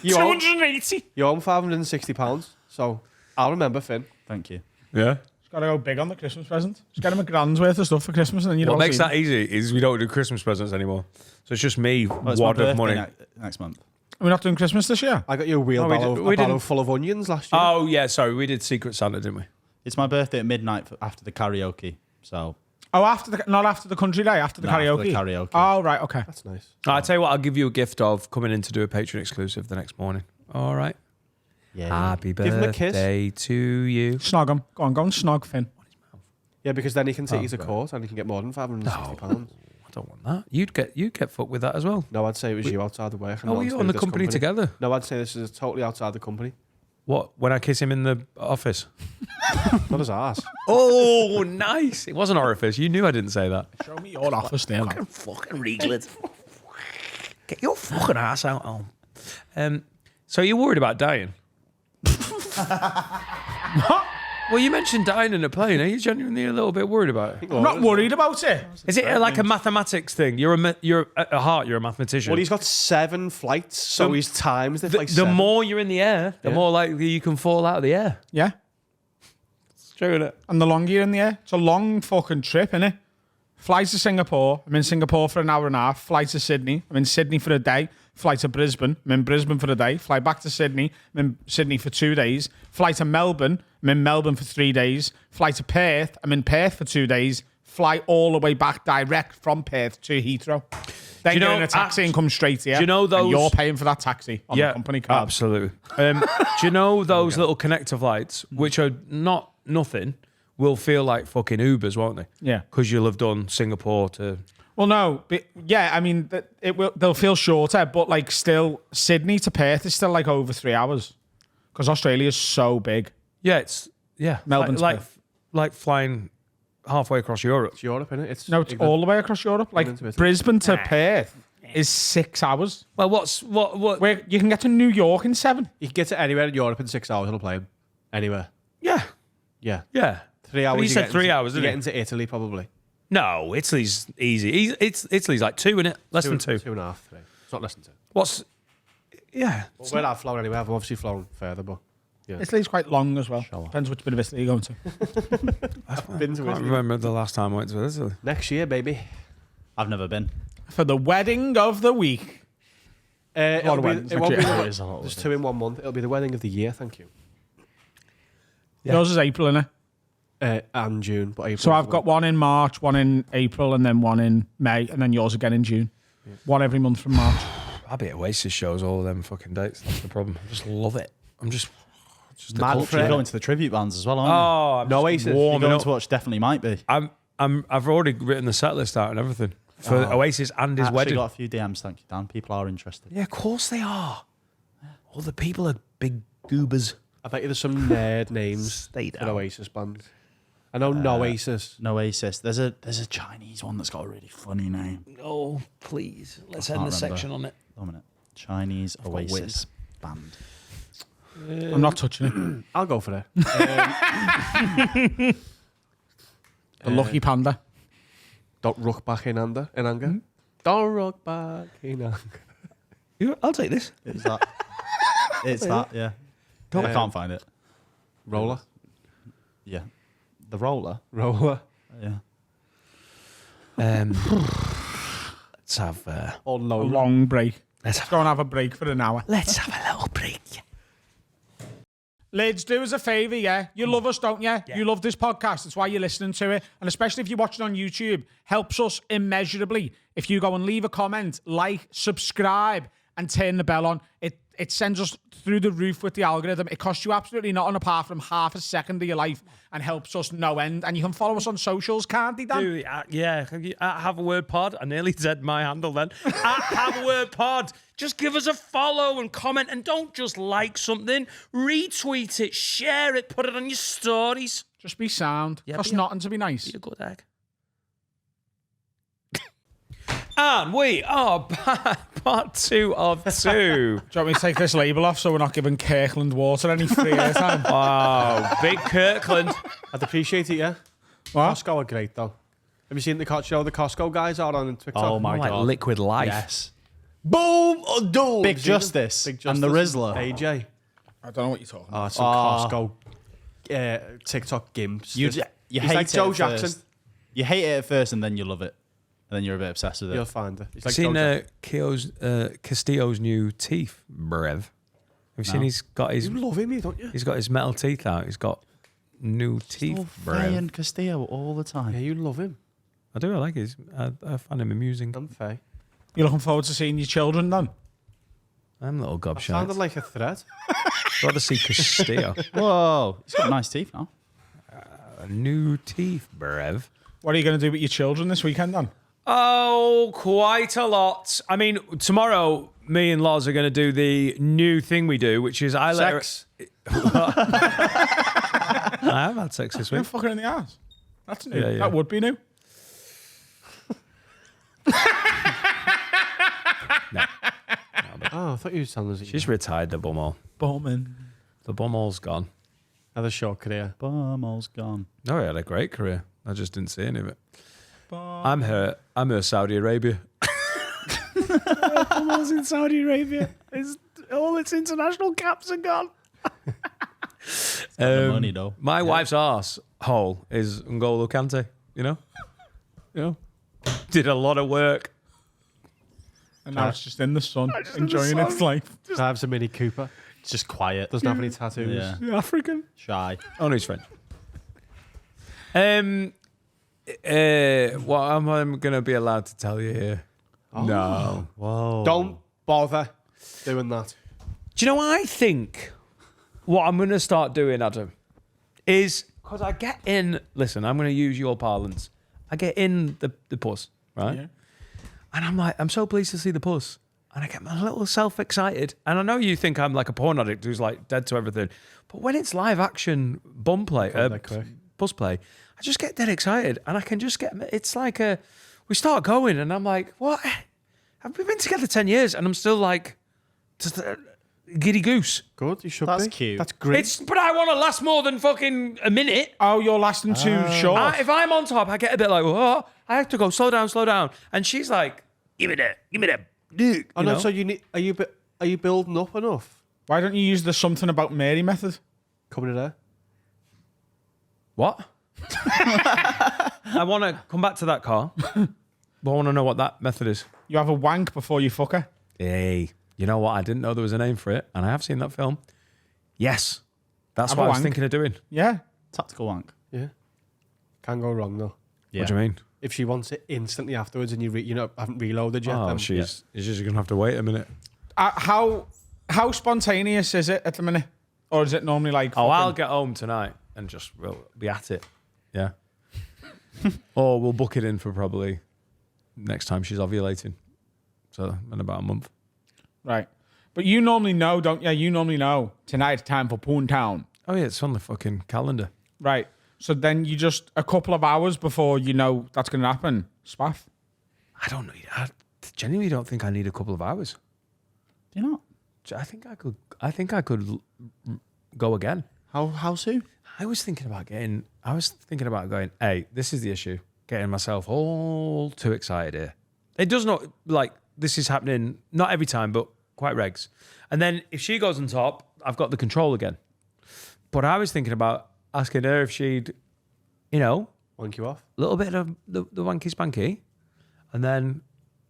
S3: You own,
S1: 280.
S3: you own £560, so I'll remember, Finn.
S4: Thank you.
S1: Yeah.
S2: Just got to go big on the Christmas present. Just get him a grand's worth of stuff for Christmas and then you
S1: What
S2: don't
S1: makes
S2: see
S1: that easy is we don't do Christmas presents anymore. So it's just me,
S4: Well, it's my
S1: wad of
S4: birthday
S1: money.
S4: next month.
S2: We're not doing Christmas this year.
S3: I got you a
S1: we
S3: barrow
S1: didn't.
S3: full of onions last year.
S1: Oh, yeah, sorry. We did Secret Santa, didn't we?
S4: It's my birthday at midnight after the karaoke. So
S2: Oh, not after the country day, after the
S4: No, after
S2: karaoke.
S4: the karaoke.
S2: Oh, right, okay.
S3: That's nice.
S1: I'll tell you what, I'll give you a gift of coming in to do a Patreon exclusive the next morning. All right.
S4: yeah.
S1: Happy
S3: Give him a kiss.
S1: birthday to you.
S2: Snog him. Go and snog Finn.
S3: Yeah, because then he can take
S1: Oh,
S3: you to
S1: right.
S3: court and he can get more than £560.
S1: I don't want that. You'd get fucked with that as well.
S3: No, I'd say it was you outside the work. And
S1: Oh,
S3: wanted
S1: you
S3: to
S1: on
S3: do
S1: the
S3: this
S1: company together?
S3: No, I'd say this is totally outside the company.
S1: What? When I kiss him in the office?
S3: Not his ass.
S1: Oh, nice. It was an orifice. You knew I didn't say that.
S2: Show me your office there, lad.
S1: Fucking Reaglet. Get your fucking ass out home. So you're worried about dying? Well, you mentioned dying in a plane. Are you genuinely a little bit worried about it?
S2: I'm not worried about it.
S1: Is it like a mathematics thing? You're at heart, you're a mathematician.
S3: Well, he's got 7 flights, so he's times it like
S1: the
S3: 7.
S1: more you're in the air, the
S3: Yeah.
S1: more likely you can fall out of the air.
S2: Yeah.
S1: It's true, isn't it?
S2: And the longer you're in the air, it's a long fucking trip, innit? Fly to Singapore. I'm in Singapore for an hour and a half. Fly to Sydney. I'm in Sydney for a day. Fly to Brisbane. I'm in Brisbane for a day. Fly back to Sydney. I'm in Sydney for 2 days. Fly to Melbourne. I'm in Melbourne for 3 days. Fly to Perth. I'm in Perth for 2 days. Fly all the way back direct from Perth to Heathrow. Then
S1: you
S2: get
S1: know-
S2: in a taxi and come straight here.
S1: do you know
S2: And
S1: those-
S2: you're paying for that taxi on the company card.
S1: Absolutely. Do you know those little connector flights, which are not nothing, will feel like fucking Ubers, won't they?
S2: Yeah.
S1: Because you'll have done Singapore to...
S2: Well, no, but yeah, I mean, they'll feel shorter, but like still, Sydney to Perth is still like over 3 hours because Australia is so big.
S1: Yeah, it's... Yeah.
S2: Melbourne to
S1: like,
S2: Perth.
S1: like flying halfway across Europe.
S3: It's Europe, innit? It's
S2: No, it's all the way across Europe. Like
S3: into it.
S2: Brisbane to Perth is 6 hours.
S1: Well, what?
S2: Where you can get to New York in 7.
S3: You can get to anywhere in Europe in 6 hours on a plane. Anywhere.
S1: Yeah.
S3: Yeah.
S1: Yeah.
S3: 3 hours.
S1: But he
S3: you
S1: said
S3: get
S1: 3
S3: into-
S1: hours,
S3: You
S1: didn't
S3: get
S1: he?
S3: into Italy, probably.
S1: No, Italy's easy. Italy's like 2, isn't it? Less than 2.
S3: 2.5, 3. It's not less than 2.
S1: What's... Yeah.
S3: Well, where I've flown anyway, I've obviously flown further, but yeah.
S2: Italy's quite long as well. Depends which bit of Italy you're going to.
S3: I've been to
S1: I can't
S3: Italy.
S1: remember the last time I went to Italy.
S3: Next year, baby.
S4: I've never been.
S2: For the wedding of the week.
S3: It'll
S2: of
S3: be,
S2: weddings
S3: it won't be
S2: next year.
S3: the,
S4: Is a lot of
S3: there's 2 in 1 month. It'll be the wedding of the year, thank you.
S1: Yeah.
S2: Yours is April, innit?
S3: And June, but April.
S2: So I've got one in March, one in April, and then one in May, and then yours again in June. One every month from March.
S1: I'll be at Oasis shows all of them fucking dates. That's the problem. I just love it. I'm just the
S3: Mad
S1: culture.
S3: for
S4: You're
S3: it.
S4: going to the tribute bands as well, aren't
S1: Oh, I'm
S3: No
S1: just
S3: Oasis.
S4: you? You're
S1: warming
S4: going
S1: up.
S4: to watch Definitely Might Be.
S1: I've already written the set list out and everything for Oasis and his
S4: Actually
S1: wedding.
S4: got a few DMs, thank you, Dan. People are interested.
S1: Yeah, of course they are. All the people are big goobers.
S3: I bet you there's some nerd names
S1: Stay
S3: for
S1: down.
S3: Oasis bands. I know Noasis.
S4: Noasis. There's a Chinese one that's got a really funny name.
S1: Oh, please. Let's
S4: I
S1: end the
S4: can't remember.
S1: section on it.
S4: One minute. Chinese
S1: got
S4: Oasis
S1: whiz.
S4: band.
S2: I'm not touching it.
S3: I'll go for it.
S2: The Lucky Panda.
S3: Don't rock back in anger. Don't rock back in anger.
S1: I'll take this.
S4: It's that. It's that, yeah. I can't find it.
S3: Roller.
S4: Yeah. The roller.
S3: Roller.
S4: Yeah.
S1: Let's have
S3: Or
S2: A
S3: low.
S2: long break.
S1: let's
S2: Let's go and have a break for an hour.
S1: let's have a little break.
S2: Lads, do us a favour, yeah? You love us, don't you? You love this podcast. That's why you're listening to it. And especially if you're watching on YouTube, helps us immeasurably. If you go and leave a comment, like, subscribe, and turn the bell on, it sends us through the roof with the algorithm. It costs you absolutely nothing apart from half a second of your life and helps us no end. And you can follow us on socials, can't you, Dan?
S1: Dude, yeah, have a word pod. I nearly said my handle then. Have a word pod. Just give us a follow and comment, and don't just like something. Retweet it, share it, put it on your stories.
S2: Just be sound.
S1: Yeah,
S2: Costs
S1: be a-
S2: nothing to be nice.
S1: Be a good egg. And we are back, part 2 of 2.
S2: Do you want me to take this label off so we're not giving Kirkland Water any free airtime?
S1: Oh, big Kirkland.
S3: I'd appreciate it, yeah.
S2: What?
S3: Costco are great, though. Have you seen the Costco guys are on TikTok?
S4: Oh my
S1: Like
S4: God.
S1: liquid life.
S4: Yes.
S3: Boom or doom.
S4: Big Justice and the Rizzler.
S3: AJ.
S2: I don't know what you're talking about.
S3: Oh, some Costco TikTok gimps.
S4: You
S3: He's
S4: hate
S3: like
S4: it
S3: Joe
S4: at
S3: Jackson.
S4: first. You hate it at first and then you love it. And then you're a bit obsessed with it.
S3: You'll find it. He's like
S1: Seen
S3: Joe Jackson.
S1: Castillo's new teeth, bruv? Have you seen he's got his
S3: You love him, don't you?
S1: he's got his metal teeth out. He's got new teeth, bruv.
S4: and Castillo all the time.
S3: Yeah, you love him.
S1: I do. I like his. I find him amusing.
S3: I'm fair.
S2: You're looking forward to seeing your children then?
S1: I'm a little
S3: That
S1: gobshite.
S3: sounded like a threat.
S1: Rather see Castillo.
S4: Whoa, he's got nice teeth now.
S1: New teeth, bruv.
S2: What are you going to do with your children this weekend then?
S1: Oh, quite a lot. I mean, tomorrow, me and Loz are going to do the new thing we do, which is I let her.
S3: Sex.
S1: I have had sex this
S2: You're
S1: week.
S2: fucking in the ass. That's new.
S1: Yeah, yeah.
S2: That would be new.
S3: Oh, I thought you were telling us.
S1: She's retired, the bumhole.
S2: Bowman.
S1: The bumhole's gone.
S3: Had a short career.
S4: Bumhole's gone.
S1: No, he had a great career. I just didn't see any of it. I'm her Saudi Arabia. Bumhole's in Saudi Arabia. All its international caps are gone.
S4: The money though.
S1: My wife's arse hole is N'Golo Kante. You know, did a lot of work.
S2: And now it's just in the sun, enjoying its life.
S3: Drives a Mini Cooper.
S4: It's just quiet.
S3: Doesn't have any tattoos.
S4: Yeah.
S1: The African.
S4: Shy.
S1: Oh, no, he's French. What am I going to be allowed to tell you here? No.
S4: Whoa.
S3: Don't bother doing that.
S1: Do you know what I think? What I'm going to start doing, Adam, is because I get in. Listen, I'm going to use your parlance. I get in the puss, right?
S2: Yeah.
S1: And I'm like, I'm so pleased to see the puss. And I get a little self-excited. And I know you think I'm like a porn addict who's like dead to everything. But when it's live action bum play, puss play, I just get dead excited. And I can just get, it's like we start going and I'm like, what? Have we been together 10 years? And I'm still like, just giddy goose.
S3: Good, you should
S4: That's
S3: be.
S4: cute.
S3: That's great.
S1: But I want to last more than fucking a minute.
S2: Oh, you're lasting too short.
S1: If I'm on top, I get a bit like, oh, I have to go, slow down. And she's like, give me that. Dude.
S3: I know. So you need. Are you building up enough?
S2: Why don't you use the something about Mary method?
S3: Coming in there.
S1: What? I want to come back to that car, but I want to know what that method is.
S2: You have a wank before you fuck her.
S1: Hey, you know what? I didn't know there was a name for it, and I have seen that film. Yes, that's
S2: Have
S1: what
S2: a
S1: I was
S2: wank.
S1: thinking of doing.
S2: Yeah.
S4: Tactical wank.
S3: Yeah. Can't go wrong though.
S4: Yeah.
S1: What do you mean?
S3: If she wants it instantly afterwards and you haven't reloaded yet.
S1: Oh,
S3: then
S1: she's just going to have to wait a minute.
S2: How spontaneous is it at the minute? Or is it normally like...
S1: Oh, I'll
S2: fucking-
S1: get home tonight and we'll be at it. Yeah. Or we'll book it in for probably next time she's ovulating. So in about a month.
S2: Right. But you normally know, don't you? You normally know tonight's time for Poon Town.
S1: Oh yeah, it's on the fucking calendar.
S2: Right. So then you just, a couple of hours before you know that's going to happen, spaff.
S1: I genuinely don't think I need a couple of hours.
S4: Do you not?
S1: I think I could go again.
S4: How soon?
S1: I was thinking about going, hey, this is the issue. Getting myself all too excited here. It does not, like, this is happening, not every time, but quite regs. And then if she goes on top, I've got the control again. But I was thinking about asking her if she'd,
S3: wank you off.
S1: a little bit of the wanky spanky. And then,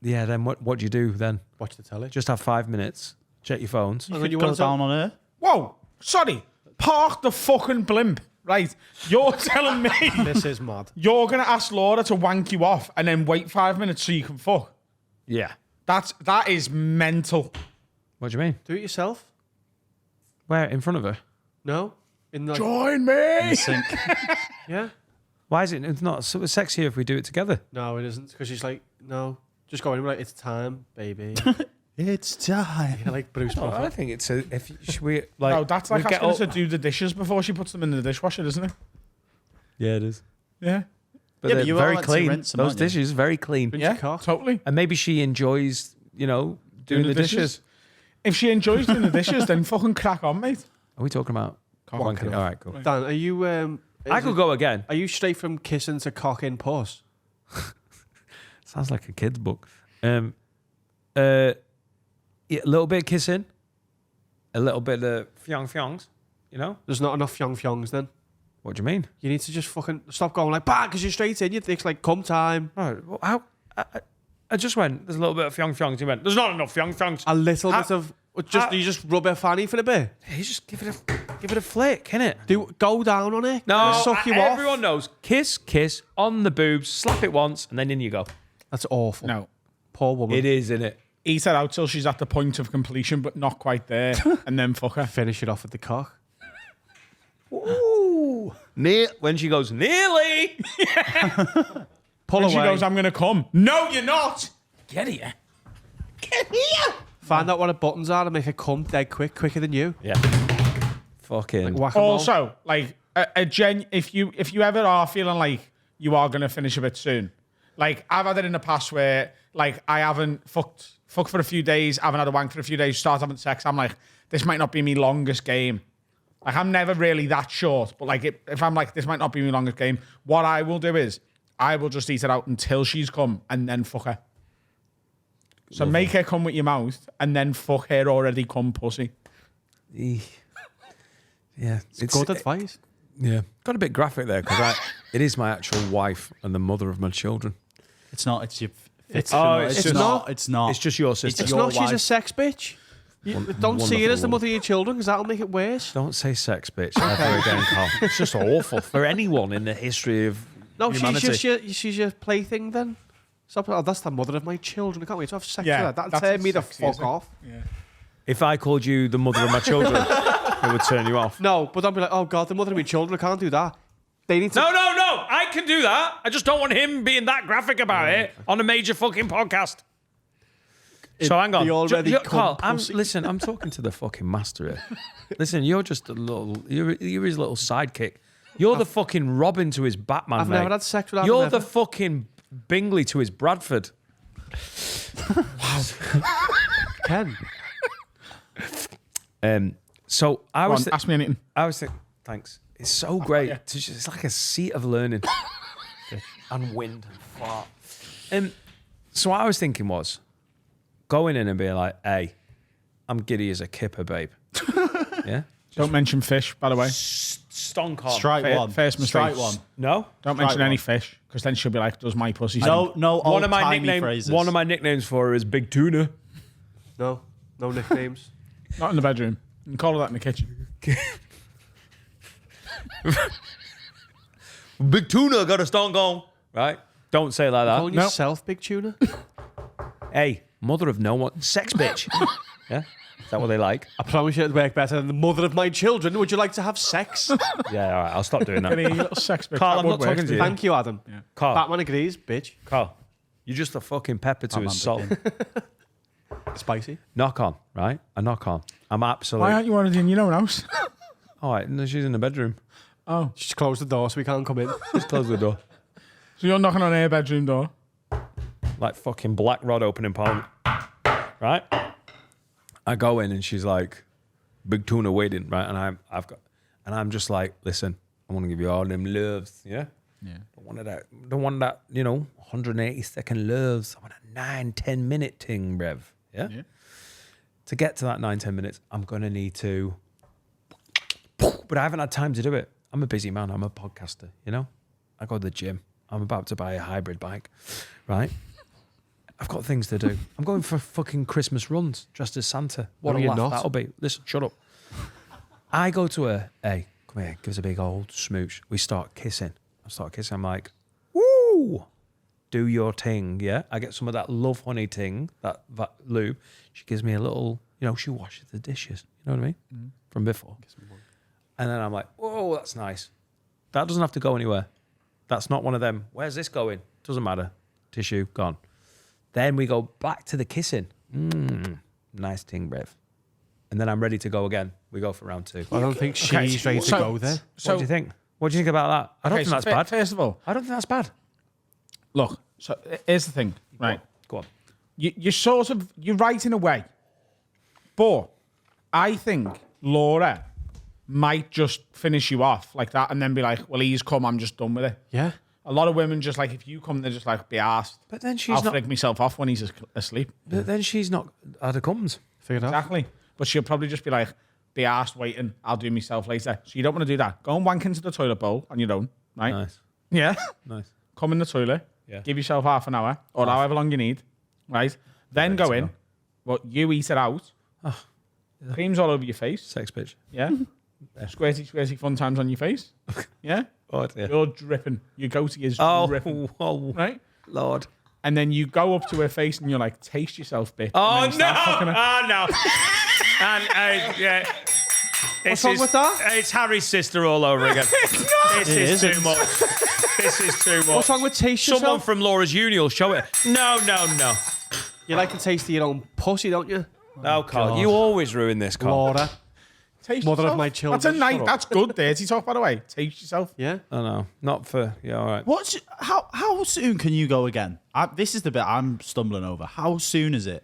S1: then what do you do then?
S3: Watch the telly.
S1: Just have 5 minutes, check your phones.
S3: And
S4: You
S3: then
S4: could
S3: you
S4: go
S3: want
S4: down on her.
S2: Whoa. Sorry. Park the fucking blimp. Right. You're telling me
S3: This is mad.
S2: you're going to ask Laura to wank you off and then wait 5 minutes so you can fuck.
S1: Yeah.
S2: That is mental.
S1: What do you mean?
S3: Do it yourself.
S1: Where? In front of her?
S3: No. In the
S2: Join me.
S4: Sync.
S3: yeah.
S1: Why is it? It's not so sexier if we do it together.
S3: No, it isn't because she's like, no, just go in. Like, it's time, baby.
S4: It's time.
S3: Yeah, like Bruce
S1: I
S3: Prophet.
S1: think it's should we like.
S2: No, that's like
S1: we get
S2: asking her
S1: up-
S2: to do the dishes before she puts them in the dishwasher, isn't it?
S1: Yeah, it is.
S2: Yeah.
S1: But
S4: Yeah,
S1: they're
S4: but you are
S1: very
S4: meant to
S1: clean.
S4: rinse them,
S1: Those
S4: aren't you?
S1: dishes very clean,
S3: Rinse
S2: Yeah,
S3: your cock.
S2: totally.
S1: and maybe she enjoys doing the dishes.
S2: If she enjoys doing the dishes, then fucking crack on, mate.
S1: Are we talking about wanking? All right, cool.
S3: Dan, are you?
S1: I could go again.
S3: Are you straight from kissing to cock in puss?
S1: Sounds like a kid's book. Yeah, a little bit of kissing, a little bit of fyongs, you know?
S3: There's not enough fyongs then.
S1: What do you mean?
S3: You need to just fucking stop going like, bang, because you're straight in. Your dick's like, come time.
S1: Oh, well, how? I just went, there's a little bit of fyongs. He went, there's not enough fyongs.
S3: A little
S1: How-
S3: bit of, you just rub a fanny for a bit.
S1: You just give it a flick, innit?
S3: Go down on it.
S1: No,
S3: suck you
S1: everyone
S3: off.
S1: knows. Kiss on the boobs, slap it once, and then in you go.
S3: That's awful.
S2: No.
S3: Poor woman.
S1: It is, innit?
S2: Eat her out till she's at the point of completion, but not quite there, and then fuck her.
S3: Finish it off with the cock.
S1: Ooh. When she goes, nearly.
S3: Pull
S2: When
S3: away.
S2: she goes, I'm going to come. No, you're not. Get here. Get here.
S3: Find out what her buttons are and make her come dead quicker than you.
S1: Yeah. Fucking.
S3: Whack-a-mole.
S2: Also, like if you ever are feeling like you are going to finish a bit soon, like I've had it in the past where like I haven't fucked for a few days, I haven't had a wank for a few days, start having sex. I'm like, this might not be my longest game. Like I'm never really that short, but like if I'm like, this might not be my longest game, what I will do is I will just eat it out until she's come and then fuck her. So make her come with your mouth and then fuck her already come pussy.
S1: Yeah.
S3: It's good advice.
S1: Yeah. Got a bit graphic there because it is my actual wife and the mother of my children.
S4: It's not. It's your.
S3: It's
S4: not. It's not.
S1: It's just your sister.
S3: It's
S4: your
S3: not she's a
S4: wife.
S3: sex bitch. Don't see it as the
S1: wonderful
S3: mother of your children because that'll make it worse.
S1: Don't say sex, bitch, ever again, Carl. It's just awful for anyone in the history of
S3: No,
S1: humanity.
S3: she's your plaything then. Stop. Oh, that's the mother of my children. I can't wait to have sex
S2: Yeah,
S3: with her. That'll
S2: that's
S3: tear me the
S2: sexy,
S3: fuck
S2: isn't it?
S3: off.
S2: Yeah.
S1: If I called you the mother of my children, it would turn you off.
S3: No, but don't be like, oh God, the mother of my children. I can't do that. They need to.
S1: No. I can do that. I just don't want him being that graphic about it on a major fucking podcast. So hang on.
S3: the already
S1: Carl,
S3: cum pussy.
S1: listen, I'm talking to the fucking master here. Listen, you're just a little, you're his little sidekick. You're the fucking Robin to his Batman,
S3: I've
S1: mate.
S3: never had sex with Adam
S1: You're
S3: ever.
S1: the fucking Bingley to his Bradford.
S3: Ken.
S1: So I
S2: Go
S1: was,
S2: on, ask me anything.
S1: thanks. It's so great. It's like a seat of learning and wind and fart. So what I was thinking was going in and being like, hey, I'm giddy as a kipper, babe. Yeah?
S2: Don't mention fish, by the way.
S1: Stonk on.
S4: Strike one.
S2: First mistake.
S4: Strike one.
S1: No?
S2: Don't mention any fish, because then she'll be like, does my pussy stink?
S4: No.
S1: One of my
S4: old-timey phrases.
S1: One of my nicknames for her is Big Tuna.
S3: No nicknames.
S2: Not in the bedroom. You can call her that in the kitchen.
S1: Big Tuna got a stonk on. Right? Don't say it like that.
S3: Calling yourself Big Tuna.
S1: Hey, mother of no one. Sex bitch. Yeah? Is that what they like?
S3: I promise you it'd work better than the mother of my children. Would you like to have sex?
S1: Yeah, all right. I'll stop doing
S2: Any
S1: that.
S2: little sex bitch.
S1: Carl,
S2: that
S1: I'm
S2: would
S1: not
S2: work.
S1: talking to you.
S3: Thank you, Adam.
S1: Carl,
S3: Batman agrees, bitch.
S1: Carl, you're just a fucking pepper to
S4: Batman
S1: his soul.
S4: begin.
S3: Spicy.
S1: Knock on, right? A knock on. I'm absolutely.
S2: Why aren't you already in your own house?
S1: All right, no, she's in the bedroom.
S2: Oh,
S3: Just close the door so we can't come in.
S1: Just close the door.
S2: so you're knocking on her bedroom door?
S1: Like fucking Black Rod opening Parliament. Right? I go in and she's like, Big Tuna waiting, right? And I'm just like, listen, I want to give you all them loves, yeah?
S4: Yeah.
S1: Don't want that, 180-second loves. I want a 9-10 minute thing, brev. Yeah? To get to that 9-10 minutes, I'm gonna need to. But I haven't had time to do it. I'm a busy man. I'm a podcaster. I go to the gym. I'm about to buy a hybrid bike, right? I've got things to do. I'm going for fucking Christmas runs dressed as Santa. What
S3: No,
S1: a
S3: you're
S1: laugh
S3: not.
S1: that'll be. Listen, shut up. I go to her. Hey, come here. Give us a big old smooch. We start kissing. I'm like, woo! Do your thing, yeah? I get some of that love honey thing, that lube. She gives me a little, she washes the dishes. You know what I mean? From before. And then I'm like, whoa, that's nice. That doesn't have to go anywhere. That's not one of them. Where's this going? Doesn't matter. Tissue, gone. Then we go back to the kissing. Nice thing, Brev. And then I'm ready to go again. We go for round 2.
S3: I don't think she's
S2: Okay,
S3: ready to
S2: so-
S3: go there.
S2: So,
S1: What do you think? What do you think about that? I don't think that's bad.
S2: First of all,
S1: I don't think that's bad.
S2: look. So here's the thing, right?
S1: Go on.
S2: You're right in a way, but I think Laura might just finish you off like that and then be like, well, he's come, I'm just done with it.
S3: Yeah.
S2: A lot of women just like, if you come, they're just like, be arsed.
S1: But then she's
S2: I'll
S1: not.
S2: frig myself off when he's asleep.
S1: But then she's not had a comes.
S3: Figure it out.
S2: Exactly. But she'll probably just be like, be arsed waiting. I'll do myself later. So you don't want to do that. Go and wank into the toilet bowl on your own, right?
S1: Nice.
S2: Yeah.
S1: Nice.
S2: Come in the toilet.
S1: Yeah.
S2: Give yourself half an hour or however long you need, right? Then go in. Well, you eat it out. Cream's all over your face.
S1: Sex bitch.
S2: Yeah. Squirty, squirty fun times on your face. Yeah.
S1: Oh, dear.
S2: You're dripping. Your goatee is
S1: Oh,
S2: dripping.
S1: whoa.
S2: Right?
S1: Lord.
S2: And then you go up to her face and you're like, taste yourself, bitch.
S1: Oh,
S2: And then
S1: no.
S2: you start fucking her.
S1: Oh, no. And, yeah.
S3: What's wrong with that?
S1: It's Harry's sister all over again. This is too much. This is too much.
S3: What's wrong with taste
S1: Someone
S3: yourself?
S1: from Laura's uni will show it. No.
S3: You like the taste of your own pussy, don't you?
S1: No, Carl. You always ruin this, Carl.
S3: Laura.
S2: Taste
S3: Mother of
S2: yourself.
S3: my children.
S2: That's a night.
S3: Shut up.
S2: That's good dirty talk, by the way. Taste yourself.
S3: Yeah.
S1: I know. Not for... Yeah, all right.
S4: How soon can you go again? This is the bit I'm stumbling over. How soon is it?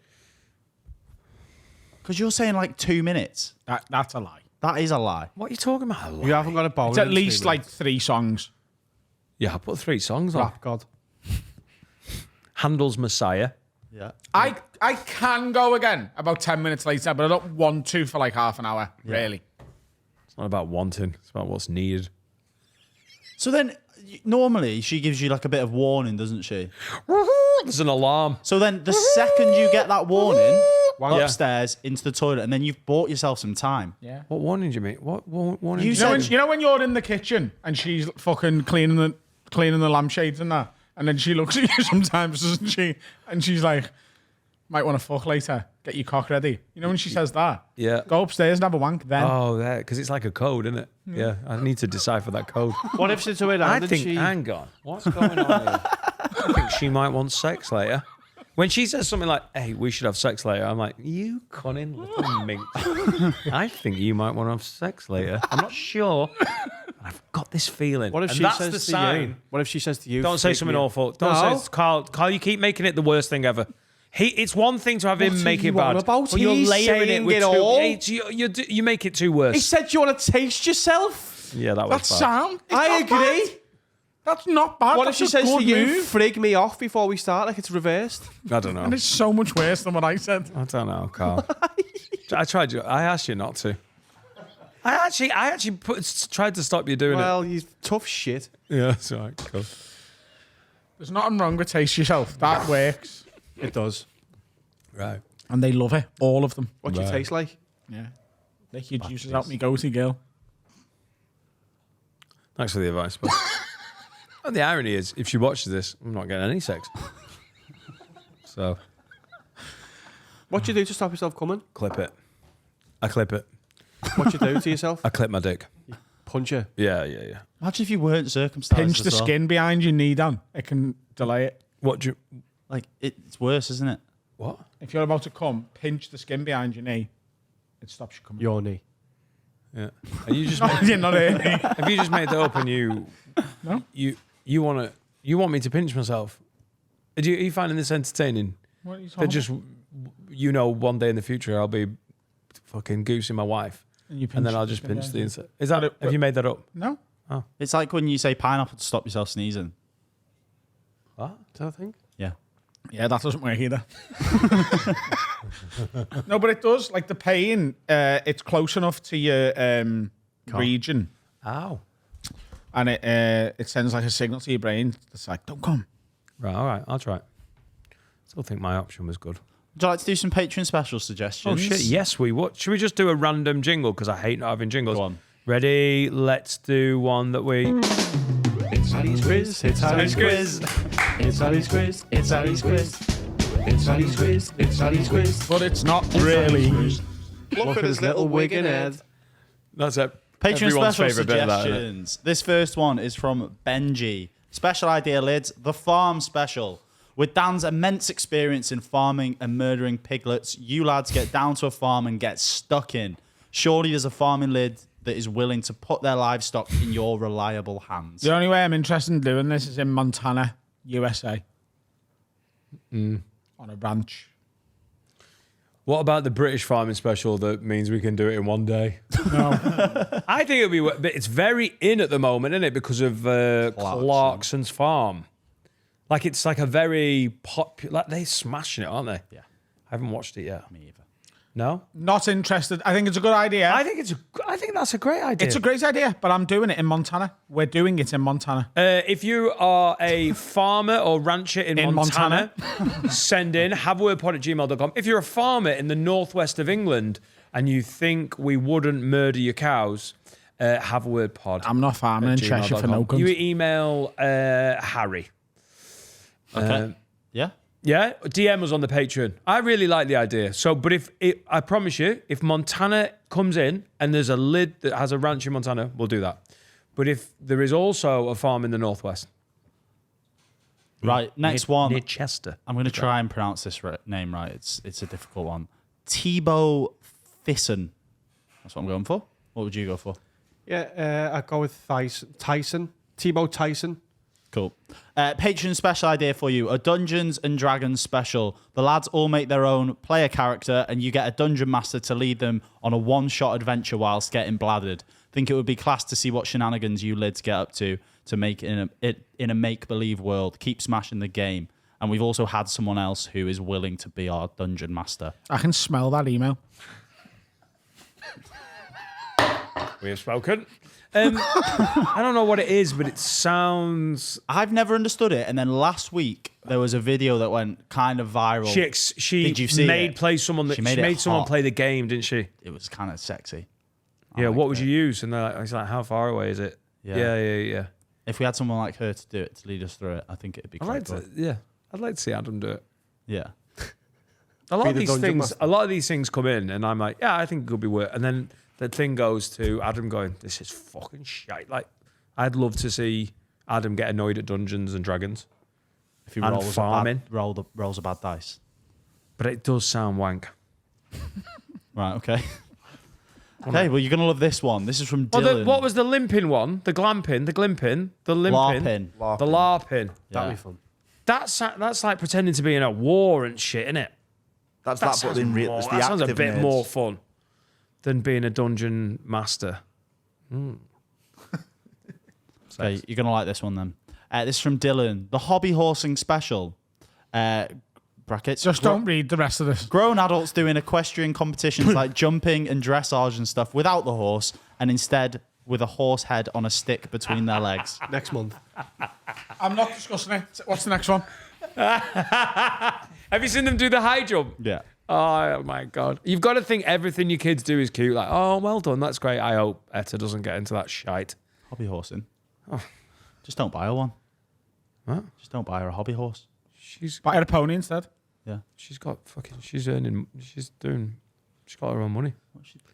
S4: Because you're saying like 2 minutes.
S2: That's a lie.
S4: That is a lie.
S1: What are you talking about?
S3: You haven't got a boner.
S2: It's at
S3: in
S2: least
S3: 2
S2: like
S3: minutes.
S2: 3 songs.
S1: Yeah, I put 3 songs on.
S3: Rap God.
S1: Handel's Messiah.
S4: Yeah.
S2: I can go again about 10 minutes later, but I don't want to for like half an hour, really.
S1: It's not about wanting. It's about what's needed.
S4: So then, normally she gives you like a bit of warning, doesn't she?
S1: There's an alarm.
S4: So then, the second you get that warning,
S1: Yeah.
S4: upstairs into the toilet, and then you've bought yourself some time.
S2: Yeah.
S1: What warning do you mean? What warning?
S4: You
S1: do
S2: You know,
S4: said-
S2: when you're in the kitchen and she's fucking cleaning the lampshades and that, and then she looks at you sometimes, doesn't she? And she's like, might want to fuck later. Get your cock ready. You know when she says that?
S1: Yeah.
S2: Go upstairs and have a wank then.
S1: Oh, that because it's like a code, isn't it? Yeah, I need to decipher that code.
S3: What if she's doing
S1: I
S3: that?
S1: think. Hang on, what's going on here? I think she might want sex later. When she says something like, "Hey, we should have sex later," I'm like, "You cunning little minx." I think you might want to have sex later. I'm not sure. I've got this feeling.
S3: What if
S1: and
S3: she
S1: that's
S3: says
S1: the
S3: to
S1: sign.
S3: you? What if she says to you?
S1: Don't say
S3: freak
S1: something
S3: me-
S1: awful. Don't
S3: No.
S1: say, Carl. You keep making it the worst thing ever. It's one thing to have
S3: What
S1: him
S3: are
S1: make
S3: you
S1: it bad,
S3: on about?
S1: but you're
S3: He's
S1: layering it
S3: saying
S1: with
S3: it
S1: two.
S3: all.
S1: You make it too worse.
S3: He said you want to taste yourself.
S1: Yeah, that was
S2: That's
S1: bad.
S2: sound. It's
S3: I
S2: not bad.
S3: agree.
S2: That's not bad.
S3: What if
S2: That's
S3: she
S2: a
S3: says to
S2: good
S3: you,
S2: move.
S3: frig me off before we start, like it's reversed?
S1: I don't know.
S2: And it's so much worse than what I said.
S1: I don't know, Carl. I tried you. I asked you not to. I actually tried to stop you doing
S3: Well, you tough shit.
S1: it. Yeah, that's all right. Cool.
S2: There's nothing wrong with taste yourself. That works.
S3: It does.
S1: Right.
S2: And they love it. All of them.
S3: What do you
S1: Right.
S3: taste like?
S2: Yeah. Lick your juices out me goatee, girl.
S1: Thanks for the advice. But and the irony is, if she watches this, I'm not getting any sex. So
S3: What do you do to stop yourself coming?
S1: clip it. I clip it.
S3: What do you do to yourself?
S1: I clip my dick.
S3: Punch you.
S1: Yeah.
S4: Imagine if you weren't circumcised.
S2: Pinch the
S4: as well.
S2: skin behind your knee down. It can delay it.
S1: What do you?
S4: Like, it's worse, isn't it?
S1: What?
S2: If you're about to come, pinch the skin behind your knee. It stops you coming.
S3: Your knee.
S1: Yeah. Are you just?
S2: You're not here.
S1: Have you just made that up and you?
S2: No.
S1: You want me to pinch myself? Are you finding this entertaining?
S2: What are you
S1: That
S2: talking
S1: just, one day in the future I'll be fucking goosing my wife,
S2: And you
S1: and then
S2: pinch
S1: I'll
S2: the
S1: just
S2: skin
S1: pinch
S2: down.
S1: the inside. Is that?
S2: But
S1: Have you made that up?
S2: No.
S4: It's like when you say pineapple to stop yourself sneezing.
S1: What?
S3: Is that a thing?
S4: Yeah.
S2: Yeah, that doesn't work either. No, but it does. Like the pain, it's close enough to your region,
S1: Ow.
S2: and it sends like a signal to your brain. It's like, don't come.
S1: Right. All right. I'll try it. Still think my option was good.
S4: Would you like to do some Patreon special suggestions?
S1: Oh shit! Yes, we would. Should we just do a random jingle? Because I hate not having jingles.
S4: Go on.
S1: Ready? Let's do one that we.
S5: It's Ali's quiz. It's Ali's quiz. It's Ali's quiz. It's Ali's quiz. It's Ali's quiz. It's Ali's quiz.
S2: But it's not really.
S3: Look at his little wigging head.
S1: That's it.
S4: Patreon
S1: Everyone's
S4: special
S1: favourite bit of that, isn't it?
S4: suggestions. This first one is from Benji. Special idea lids, the farm special. With Dan's immense experience in farming and murdering piglets, you lads get down to a farm and get stuck in. Surely there's a farming lid that is willing to put their livestock in your reliable hands.
S2: The only way I'm interested in doing this is in Montana, USA. On a ranch.
S1: What about the British farming special that means we can do it in one day?
S2: No.
S1: I think it'll be. But it's very in at the moment, isn't it? Because of Clarkson's farm. Like it's like a very popular. Like they're smashing it, aren't they?
S4: Yeah.
S1: I haven't watched it yet.
S4: Me either.
S1: No?
S2: Not interested. I think it's a good idea.
S1: I think that's a great idea.
S2: It's a great idea, but I'm doing it in Montana. We're doing it in Montana.
S1: If you are a farmer or rancher in Montana, send in haveawordpod@gmail.com. If you're a farmer in the northwest of England and you think we wouldn't murder your cows, haveawordpod.
S2: I'm not farming in Cheshire for no guns.
S1: You email Harry.
S4: Okay. Yeah.
S1: Yeah, DM us on the Patreon. I really like the idea. So, but I promise you, if Montana comes in and there's a lid that has a ranch in Montana, we'll do that. But if there is also a farm in the northwest,
S4: Right. Next one.
S1: near Chester,
S4: I'm going to try and pronounce this name right. It's a difficult one. Thibaut Thyssen. That's what I'm going for. What would you go for?
S3: Yeah, I'd go with Tyson. Thibaut Tyson.
S4: Cool. Patreon special idea for you. A Dungeons and Dragons special. The lads all make their own player character and you get a dungeon master to lead them on a one-shot adventure whilst getting bladdered. Think it would be class to see what shenanigans you lids get up to make in a make-believe world. Keep smashing the game. And we've also had someone else who is willing to be our dungeon master.
S2: I can smell that email.
S1: we have spoken. I don't know what it is, but it sounds.
S4: I've never understood it. And then last week there was a video that went kind of viral.
S1: She
S4: Did you see
S1: made
S4: it?
S1: play someone that
S4: She
S1: she
S4: made
S1: made
S4: it
S1: someone
S4: hot.
S1: play the game, didn't she?
S4: It was kind of sexy.
S1: Yeah.
S4: liked
S1: What would
S4: it.
S1: you use? And they're like, it's like, how far away is it?
S4: Yeah.
S1: Yeah.
S4: If we had someone like her to do it, to lead us through it, I think it'd be
S1: I'd
S4: quite
S1: like
S4: good.
S1: to. Yeah, I'd like to see Adam do it.
S4: Yeah.
S1: A lot
S3: Be
S1: of
S3: the
S1: these
S3: dungeon
S1: things,
S3: master.
S1: a lot of these things come in, and I'm like, yeah, I think it could be worth. And then the thing goes to Adam going, this is fucking shite. Like, I'd love to see Adam get annoyed at Dungeons and Dragons,
S4: If he
S1: And
S4: rolls
S1: farming.
S4: rolls a bad dice.
S1: but it does sound wank.
S4: Right, okay. Okay, well, you're going to love this one. This is from
S1: Oh,
S4: Dylan.
S1: what was the limping one? The glamping, the glimping, the limping,
S4: LARPing.
S1: the larping.
S3: That'd
S4: Yeah.
S3: be fun.
S1: That's like pretending to be in a war and shit, innit?
S6: That's
S1: That
S6: that,
S1: sounds,
S6: but in
S1: more,
S6: it's the
S1: that sounds a
S6: active
S1: bit
S6: nerds.
S1: more fun than being a dungeon master.
S4: Okay, you're going to like this one then. This is from Dylan. The hobby horsing special. Brackets.
S2: Just don't read the rest of this.
S4: Grown adults doing equestrian competitions like jumping and dressage and stuff without the horse and instead with a horse head on a stick between their legs.
S3: Next month.
S2: I'm not discussing it. What's the next one?
S1: Have you seen them do the high jump?
S4: Yeah.
S1: Oh my god! You've got to think everything your kids do is cute. Like, oh, well done, that's great. I hope Etta doesn't get into that shite.
S4: Hobby horsing. Just don't buy her one.
S1: What?
S4: Just don't buy her a hobby horse.
S2: Buy a pony instead.
S4: Yeah.
S1: She's got fucking. She's earning. She's got her own money.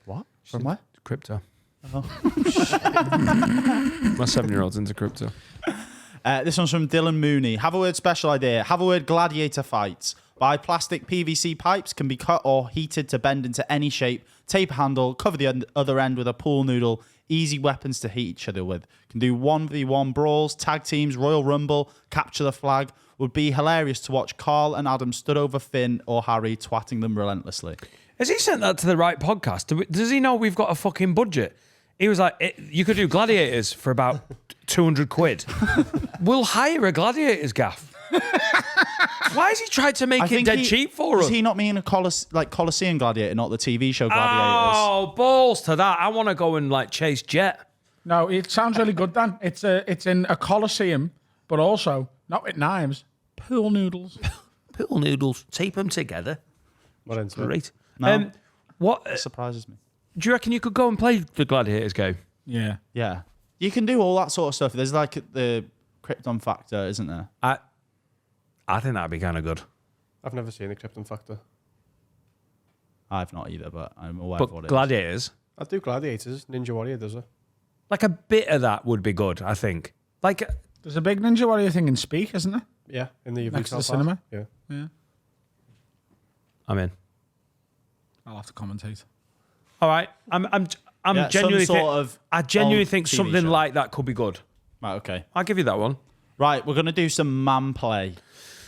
S4: What? From where?
S1: Crypto.
S4: Oh.
S1: My 7-year-old's into crypto.
S4: This one's from Dylan Mooney. Have a word special idea. Have a word gladiator fights. Buy plastic PVC pipes, can be cut or heated to bend into any shape. Tape handle, cover the other end with a pool noodle. Easy weapons to hit each other with. Can do 1v1 brawls, tag teams, Royal Rumble, capture the flag. Would be hilarious to watch Carl and Adam stood over Finn or Harry twatting them relentlessly.
S1: Has he sent that to the right podcast? Does he know we've got a fucking budget? He was like, you could do gladiators for about 200 quid. We'll hire a gladiators gaff. Why has he tried to make it dead cheap for us?
S4: Does he not mean a Colosseum Gladiator, not the TV show Gladiators?
S1: Oh, balls to that. I want to go and like chase Jet.
S2: No, it sounds really good, Dan. It's in a coliseum, but also not with knives. Pool noodles.
S1: Pool noodles. Tape them together.
S3: What into it?
S1: Great.
S4: No.
S1: What
S4: It surprises me.
S1: do you reckon you could go and play the gladiators game?
S2: Yeah.
S4: Yeah. You can do all that sort of stuff. There's like the Krypton factor, isn't there?
S1: I think that'd be kind of good.
S3: I've never seen the Krypton Factor.
S4: I've not either, but I'm aware
S1: But
S4: of what it is.
S1: gladiators,
S3: I do Gladiators. Ninja Warrior does it.
S1: like a bit of that would be good. I think. Like,
S2: There's a big Ninja Warrior thing in Speak, isn't there?
S3: Yeah, in the
S2: Next to the
S3: retail
S2: cinema?
S3: park. Yeah.
S1: I'm in.
S2: I'll have to commentate.
S1: All right. I'm
S4: Yeah,
S1: genuinely
S4: some sort of
S1: I genuinely
S4: old
S1: think
S4: TV
S1: something
S4: show.
S1: like that could be good.
S4: Right, okay.
S1: I'll give you that one.
S4: Right, we're going to do some man play.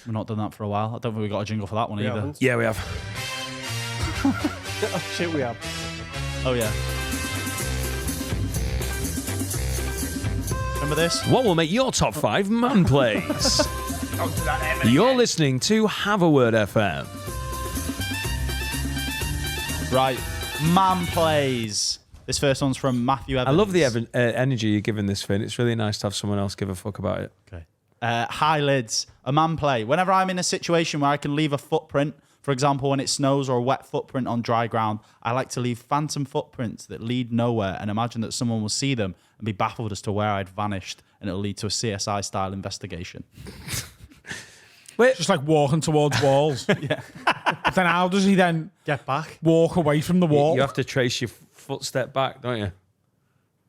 S4: We've not done that for a while. I don't think we've got a jingle for that one
S3: We
S4: either.
S3: haven't.
S1: Yeah, we have.
S3: Oh, shit, we have.
S4: Oh, yeah. Remember this?
S1: What will make your top 5 man plays? You're listening to Have a Word FM.
S4: Right, man plays. This first one's from Matthew Evans.
S1: I love the energy you're giving this, Finn. It's really nice to have someone else give a fuck about it.
S4: Okay. Hi, lids. A man play. Whenever I'm in a situation where I can leave a footprint, for example, when it snows or a wet footprint on dry ground, I like to leave phantom footprints that lead nowhere and imagine that someone will see them and be baffled as to where I'd vanished, and it'll lead to a CSI-style investigation.
S1: Wait,
S2: Just like walking towards walls.
S4: Yeah.
S2: But then how does he then
S3: Get back.
S2: walk away from the wall?
S1: you have to trace your footstep back, don't you?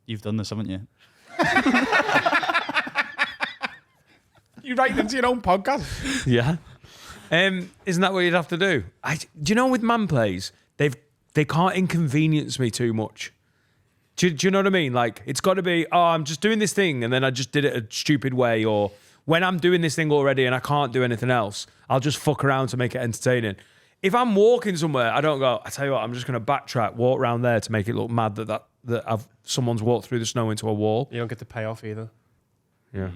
S4: You've done this, haven't you?
S2: You write into your own podcast.
S1: Yeah. Isn't that what you'd have to do? Do you know with man plays, they can't inconvenience me too much. Do you know what I mean? Like, it's got to be, I'm just doing this thing and then I just did it a stupid way, or when I'm doing this thing already and I can't do anything else, I'll just fuck around to make it entertaining. If I'm walking somewhere, I don't go, I tell you what, I'm just going to backtrack, walk around there to make it look mad that someone's walked through the snow into a wall.
S3: You don't get the payoff either.
S1: Yeah.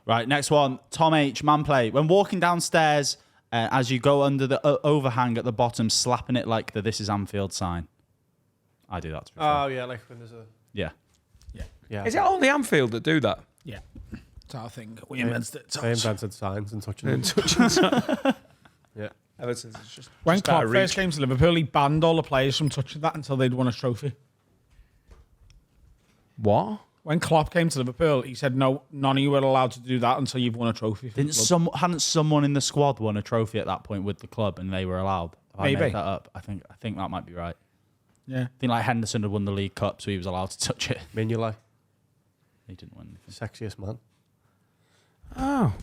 S4: Right, next one. Tom H, man play. When walking downstairs, as you go under the overhang at the bottom, slapping it like the "This is Anfield" sign. I do that. To be fair.
S3: Oh, yeah, like when there's a...
S4: Yeah.
S3: Yeah.
S1: Is it only Anfield that do that?
S2: Yeah. That's our thing. We invented it.
S3: They invented signs and touching them. Yeah.
S1: Everton's just
S2: When
S1: just out
S2: Klopp
S1: of
S2: first
S1: reach.
S2: came to Liverpool, he banned all the players from touching that until they'd won a trophy.
S1: What?
S2: When Klopp came to Liverpool, he said, no, none of you are allowed to do that until you've won a trophy. for the club."
S4: Hadn't someone in the squad won a trophy at that point with the club and they were allowed? Have I
S2: Maybe.
S4: made that up? I think that might be right.
S2: Yeah.
S4: I think like Henderson had won the League Cup, so he was allowed to touch it.
S3: Mignolet,
S4: He didn't win anything.
S3: sexiest man.
S1: Oh.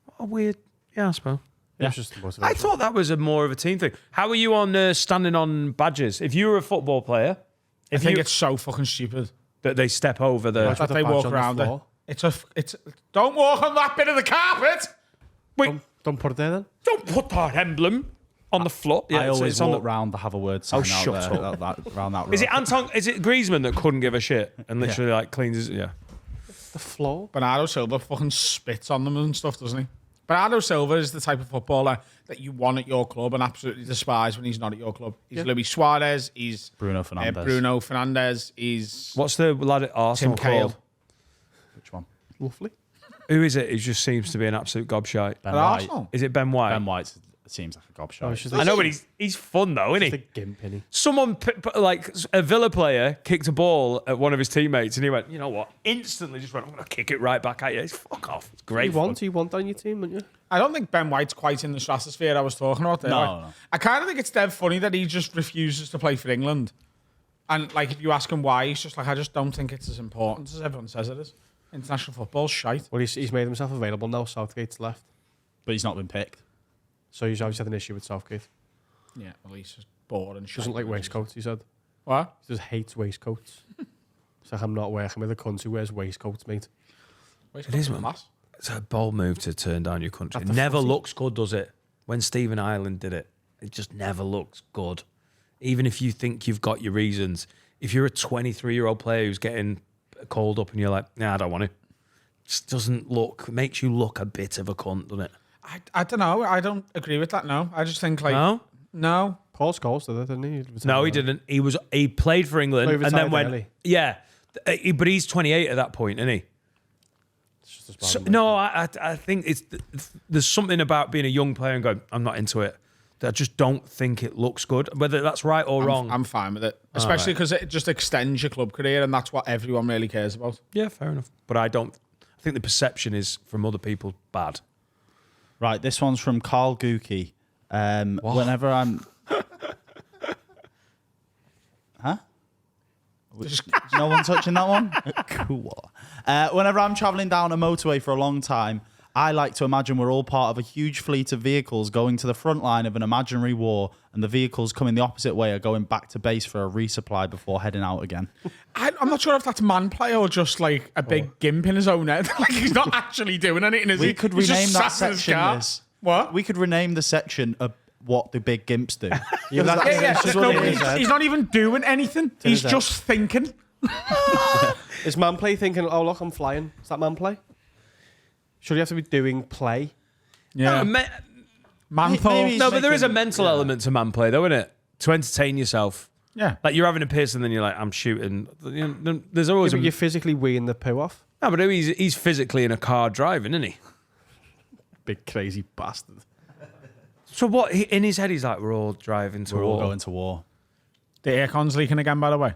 S1: What a weird... Yeah, I suppose.
S3: Yeah. It's just the most
S1: I thought that was more of a team thing. How are you on standing on badges? If you were a football player,
S2: I think it's so fucking stupid
S1: that they step over the...
S3: Watch
S2: that
S3: the
S2: they
S3: badge
S2: walk
S3: on the
S2: around it.
S3: floor.
S2: It's don't walk on that bit of the carpet.
S1: Wait,
S3: Don't put it there then.
S1: don't put that emblem on the floor. Yeah,
S4: I always
S1: on
S4: walk
S1: the...
S4: round to have a word sign out
S1: shut
S4: there,
S1: up.
S4: around that
S1: Is
S4: row.
S1: it Anton? Is it Griezmann that couldn't give a shit and literally like cleans his... Yeah.
S3: The floor.
S2: Bernardo Silva fucking spits on them and stuff, doesn't he? Bernardo Silva is the type of footballer that you want at your club and absolutely despise when he's not at your club. He's Luis Suarez. He's
S4: Bruno Fernandes.
S2: Bruno Fernandes. He's
S1: What's the lad at Arsenal
S2: Tim Cahill.
S1: called?
S4: Which one?
S3: Lovely.
S1: Who is it? Who just seems to be an absolute gobshite?
S4: Ben
S2: at
S4: White.
S2: Arsenal.
S1: Is it Ben White?
S4: Ben White seems like a gobshite.
S3: Oh, it's just
S1: I know, but he's fun though, isn't
S3: the
S1: he?
S3: gimp, innit?
S1: Someone, like a Villa player, kicked a ball at one of his teammates and he went, you know what? Instantly just went, I'm going to kick it right back at you. It's fuck off. It's great fun.
S3: You want on your team, wouldn't you?
S2: I don't think Ben White's quite in the stratosphere I was talking about there.
S4: No,
S2: Like,
S4: no.
S2: I kind of think it's dead funny that he just refuses to play for England. And like, if you ask him why, he's just like, I just don't think it's as important as everyone says it is. International football's shite.
S3: Well, he's made himself available now. Southgate's left.
S4: But he's not been picked.
S3: So he's always had an issue with Southgate.
S2: Yeah, well, he's just bored and shit.
S3: Doesn't like waistcoats, he said.
S2: What?
S3: He just hates waistcoats. It's like, I'm not working with a cunt who wears waistcoats, mate.
S2: It
S1: is, man. It's a bold move to turn down your country. It never looks good, does it? When Stephen Ireland did it, it just never looks good. Even if you think you've got your reasons. If you're a 23-year-old player who's getting called up and you're like, nah, I don't want to. It just doesn't look, makes you look a bit of a cunt, doesn't it?
S2: I don't know. I don't agree with that, no. I just think, like,
S1: No?
S2: no.
S3: Paul Scholes did it, didn't he?
S1: No, he didn't. He played for England
S3: Oh, he
S1: and then
S3: retired
S1: went,
S3: early.
S1: yeah. But he's 28 at that point, isn't he?
S3: It's just a
S1: So,
S3: spell,
S1: no, I think there's something about being a young player and going, I'm not into it. That I just don't think it looks good, whether that's right or wrong.
S2: I'm fine with it. Especially because it just extends your club career and that's what everyone really cares about.
S1: Yeah, fair enough. But I think the perception is from other people bad.
S4: Right, this one's from Carl Gookie. Whenever I'm... Huh? No one touching that one? Cool. Whenever I'm travelling down a motorway for a long time, I like to imagine we're all part of a huge fleet of vehicles going to the front line of an imaginary war, and the vehicles coming the opposite way are going back to base for a resupply before heading out again.
S2: I'm not sure if that's man play or just like a big gimp in his own head. Like, he's not actually doing anything, is he?
S4: We could
S2: He's just
S4: rename that
S2: sat in his
S4: section
S2: car.
S4: this.
S2: What?
S4: We could rename the section of what the big gimps do.
S3: Yeah, but that's
S2: Yeah,
S3: just
S2: no,
S3: what it is.
S2: he's not even doing anything. He's
S3: his
S2: just thinking.
S3: Is man play thinking, oh, look, I'm flying? Is that man play? Should he have to be doing play?
S2: Yeah.
S1: No,
S2: Man thought.
S4: maybe-
S1: no, but there is a
S4: making-
S1: mental element to man play, though, isn't it? to entertain yourself.
S2: Yeah.
S1: Like you're having a piss and then you're like, I'm shooting. There's always
S3: You're physically weeing the poo off.
S1: no, but he's physically in a car driving, isn't he?
S3: Big crazy bastard.
S1: So what? In his head, he's like, we're all driving to
S4: We're all
S1: war.
S4: going to war.
S2: The aircon's leaking again, by the way.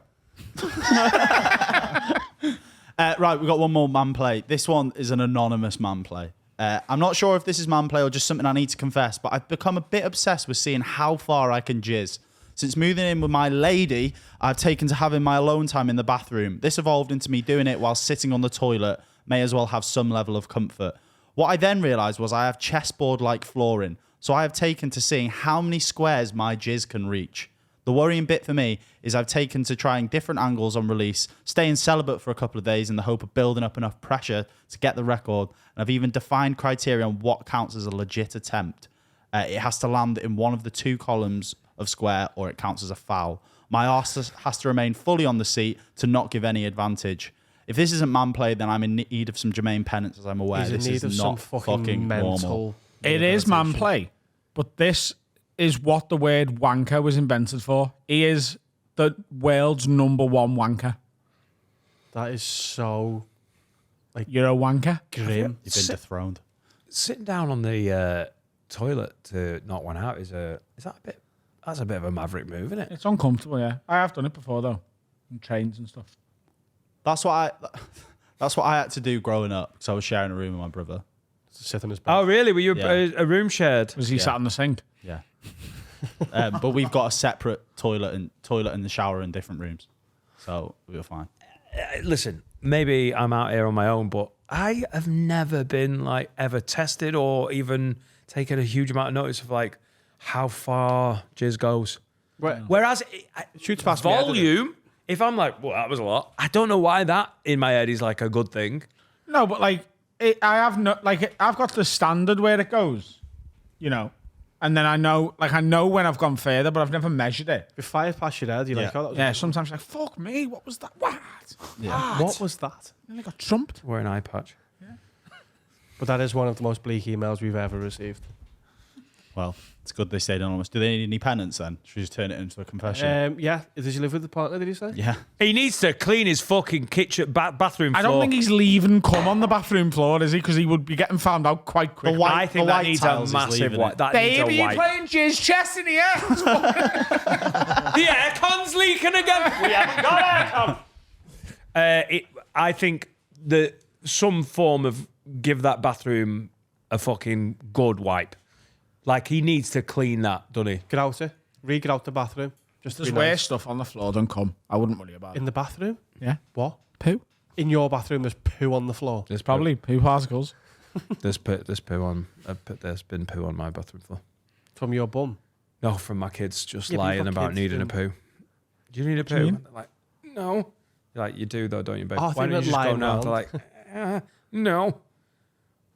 S4: Right, we've got one more man play. This one is an anonymous man play. I'm not sure if this is man play or just something I need to confess, but I've become a bit obsessed with seeing how far I can jizz. Since moving in with my lady, I've taken to having my alone time in the bathroom. This evolved into me doing it while sitting on the toilet. May as well have some level of comfort. What I then realised was I have chessboard-like flooring, so I have taken to seeing how many squares my jizz can reach. The worrying bit for me is I've taken to trying different angles on release, staying celibate for a couple of days in the hope of building up enough pressure to get the record, and I've even defined criteria on what counts as a legit attempt. It has to land in one of the 2 columns of square or it counts as a foul. My arse has to remain fully on the seat to not give any advantage. If this isn't man play, then I'm in need of some Jermaine penance, as I'm aware.
S3: He's in
S4: This
S3: need
S4: is
S3: of
S4: not
S3: some fucking
S4: normal.
S3: mental.
S2: It is man play, but this is what the word wanker was invented for. He is the world's #1 wanker.
S3: That is so
S2: You're a wanker?
S3: grim.
S4: You've been dethroned.
S1: Sitting down on the toilet to knock one out that's a bit of a maverick move, isn't it?
S2: It's uncomfortable, yeah. I have done it before, though. In trains and stuff.
S4: That's what I had to do growing up because I was sharing a room with my brother.
S3: Sit on his back.
S1: Oh, really? Were you
S4: Yeah.
S1: a room shared?
S2: Was he sat on the sink?
S4: Yeah. But we've got a separate toilet and the shower in different rooms. So we were fine.
S1: Listen, maybe I'm out here on my own, but I have never been like ever tested or even taken a huge amount of notice of like how far jizz goes. Whereas
S3: Shoots past me, I don't
S1: volume, if I'm like, well, that was a lot. I don't know why that in my head is like a good thing.
S2: No, but like, I've got the standard where it goes, you know, and then I know when I've gone further, but I've never measured it.
S3: If fire past your head, you're like, oh, that was
S2: Yeah, sometimes you're like, fuck me, what was that? What?
S3: what was that?
S2: And I got trumped.
S1: Wear an eye patch.
S3: But that is one of the most bleak emails we've ever received.
S4: Well, it's good they stayed anonymous. Do they need any penance then? Should we just turn it into a confession?
S3: Yeah. Does he live with the partner, did he say?
S4: Yeah.
S1: He needs to clean his fucking kitchen bathroom floor.
S2: I don't think he's leaving cum on the bathroom floor, is he? Because he would be getting found out quite quick.
S1: I think
S4: the
S1: that
S4: white
S1: needs a
S4: tiles is
S1: massive
S4: leaving
S1: white.
S4: it.
S1: That
S2: Baby,
S1: needs a
S2: you
S1: white.
S2: playing jizz chess in here?
S1: The aircon's leaking again. We haven't got aircon. I think that some form of give that bathroom a fucking good wipe. Like he needs to clean that, doesn't he?
S3: Get out it. Get out the bathroom. Just
S2: There's
S3: be
S2: wear
S3: nice.
S2: stuff on the floor, don't come. I wouldn't worry about it.
S3: In the bathroom?
S2: Yeah.
S3: What?
S2: Poo?
S3: In your bathroom, there's poo on the floor.
S1: There's
S2: Probably poo particles.
S1: There's poo on. There's been poo on my bathroom floor.
S3: From your bum.
S1: No, from my kids just
S3: Yeah, but
S1: lying
S3: you've got
S1: about
S3: kids
S1: needing a
S3: doing-
S1: poo. Do you need a poo?
S2: you mean?
S1: And they're like, no. You're like, you do though, don't you, babe?
S3: Oh, I
S1: Why
S3: think
S1: don't you
S3: they're
S1: just go
S3: lying
S1: now?
S3: round.
S1: They're like, no.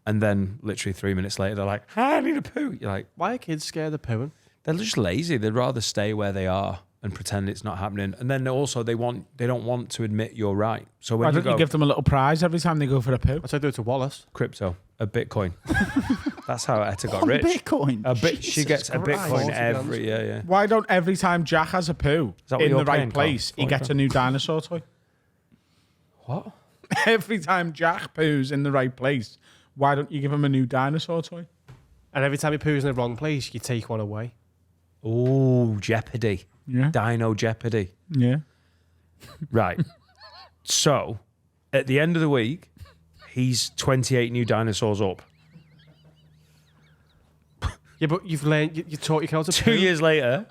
S1: And then literally 3 minutes later, they're like, I need a poo. You're like,
S3: Why are kids scared of pooing?
S1: they're just lazy. They'd rather stay where they are and pretend it's not happening. And then also they don't want to admit you're right. So
S2: Why
S1: when you
S2: don't
S1: go
S2: you give them a little prize every time they go for a poo?
S3: I'd say do it to Wallace.
S1: crypto, a Bitcoin. That's how Etta got
S4: On
S1: rich.
S4: Bitcoin.
S1: She gets a
S3: Christ.
S1: Bitcoin
S3: 40
S1: every yeah.
S2: Why don't every time Jack has a poo
S1: that what
S2: in
S1: you're
S2: the right
S1: paying, Carl?
S2: place, he gets a new dinosaur toy?
S1: What?
S2: Every time Jack poos in the right place, why don't you give him a new dinosaur toy?
S3: And every time he poos in the wrong place, you take one away.
S1: Oh, Jeopardy.
S2: Yeah.
S1: Dino Jeopardy.
S2: Yeah.
S1: Right. So, at the end of the week, he's 28 new dinosaurs up.
S3: Yeah, but you've learned, you taught your kids how to
S1: 2
S3: poo.
S1: years later,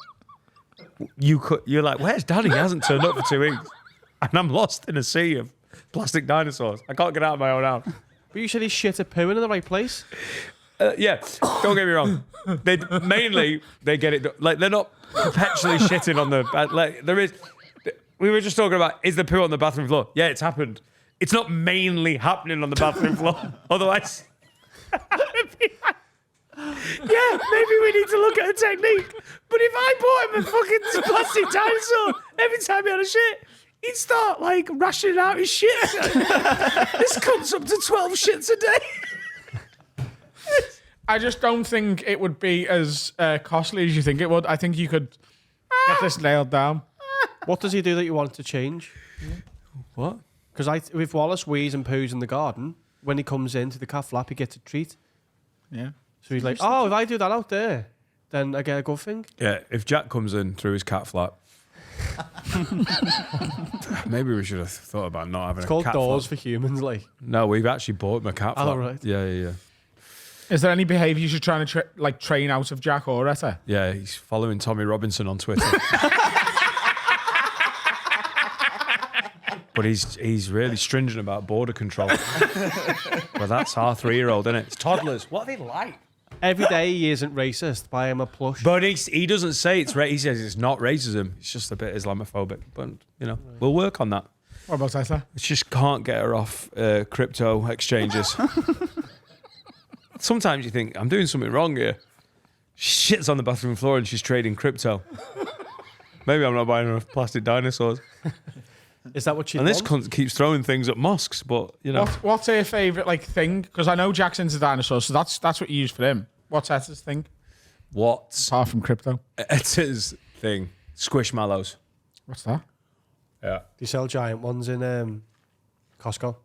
S1: you're like, where's Danny? He hasn't turned up for 2 weeks. And I'm lost in a sea of plastic dinosaurs. I can't get out of my own house.
S3: But you said he shit a poo in the right place.
S1: Yeah, don't get me wrong. They get it like they're not perpetually shitting on the like there is. We were just talking about is the poo on the bathroom floor? Yeah, it's happened. It's not mainly happening on the bathroom floor. Otherwise, yeah, maybe we need to look at a technique. But if I bought him a fucking plastic dinosaur every time he had a shit, he'd start like rationing out his shit. This comes up to 12 shits a day.
S2: I just don't think it would be as costly as you think it would. I think you could Get this nailed down.
S3: What does he do that you want to change?
S1: What?
S3: Because if Wallace wheezes and poos in the garden, when he comes into the cat flap, he gets a treat.
S2: Yeah.
S3: So he's like, oh, if I do that out there, then I get a good thing.
S1: Yeah, if Jack comes in through his cat flap, maybe we should have thought about not having
S3: It's
S1: a
S3: called
S1: cat
S3: doors
S1: flap.
S3: for humans, like.
S1: No, we've actually bought him a cat flap.
S3: Oh, right.
S1: Yeah.
S2: Is there any behaviour you should try to train out of Jack or Etta?
S1: Yeah, he's following Tommy Robinson on Twitter. But he's really stringent about border control. Well, that's our 3-year-old, isn't it? It's toddlers. What are they like?
S3: Every day he isn't racist. Buy him a plush.
S1: But he doesn't say it's he says it's not racism. It's just a bit Islamophobic. But, we'll work on that.
S2: What about Etta?
S1: It's just can't get her off crypto exchanges. Sometimes you think, I'm doing something wrong here. She shits on the bathroom floor and she's trading crypto. Maybe I'm not buying enough plastic dinosaurs.
S3: Is that what she
S1: And this
S3: wants?
S1: cunt keeps throwing things at mosques, but,
S2: What's her favourite thing? Because I know Jack's into dinosaurs, so that's what you use for him. What's Etta's thing?
S1: What's
S2: Apart from crypto.
S1: Etta's thing? Squishmallows.
S2: What's that?
S1: Yeah.
S3: They sell giant ones in Costco.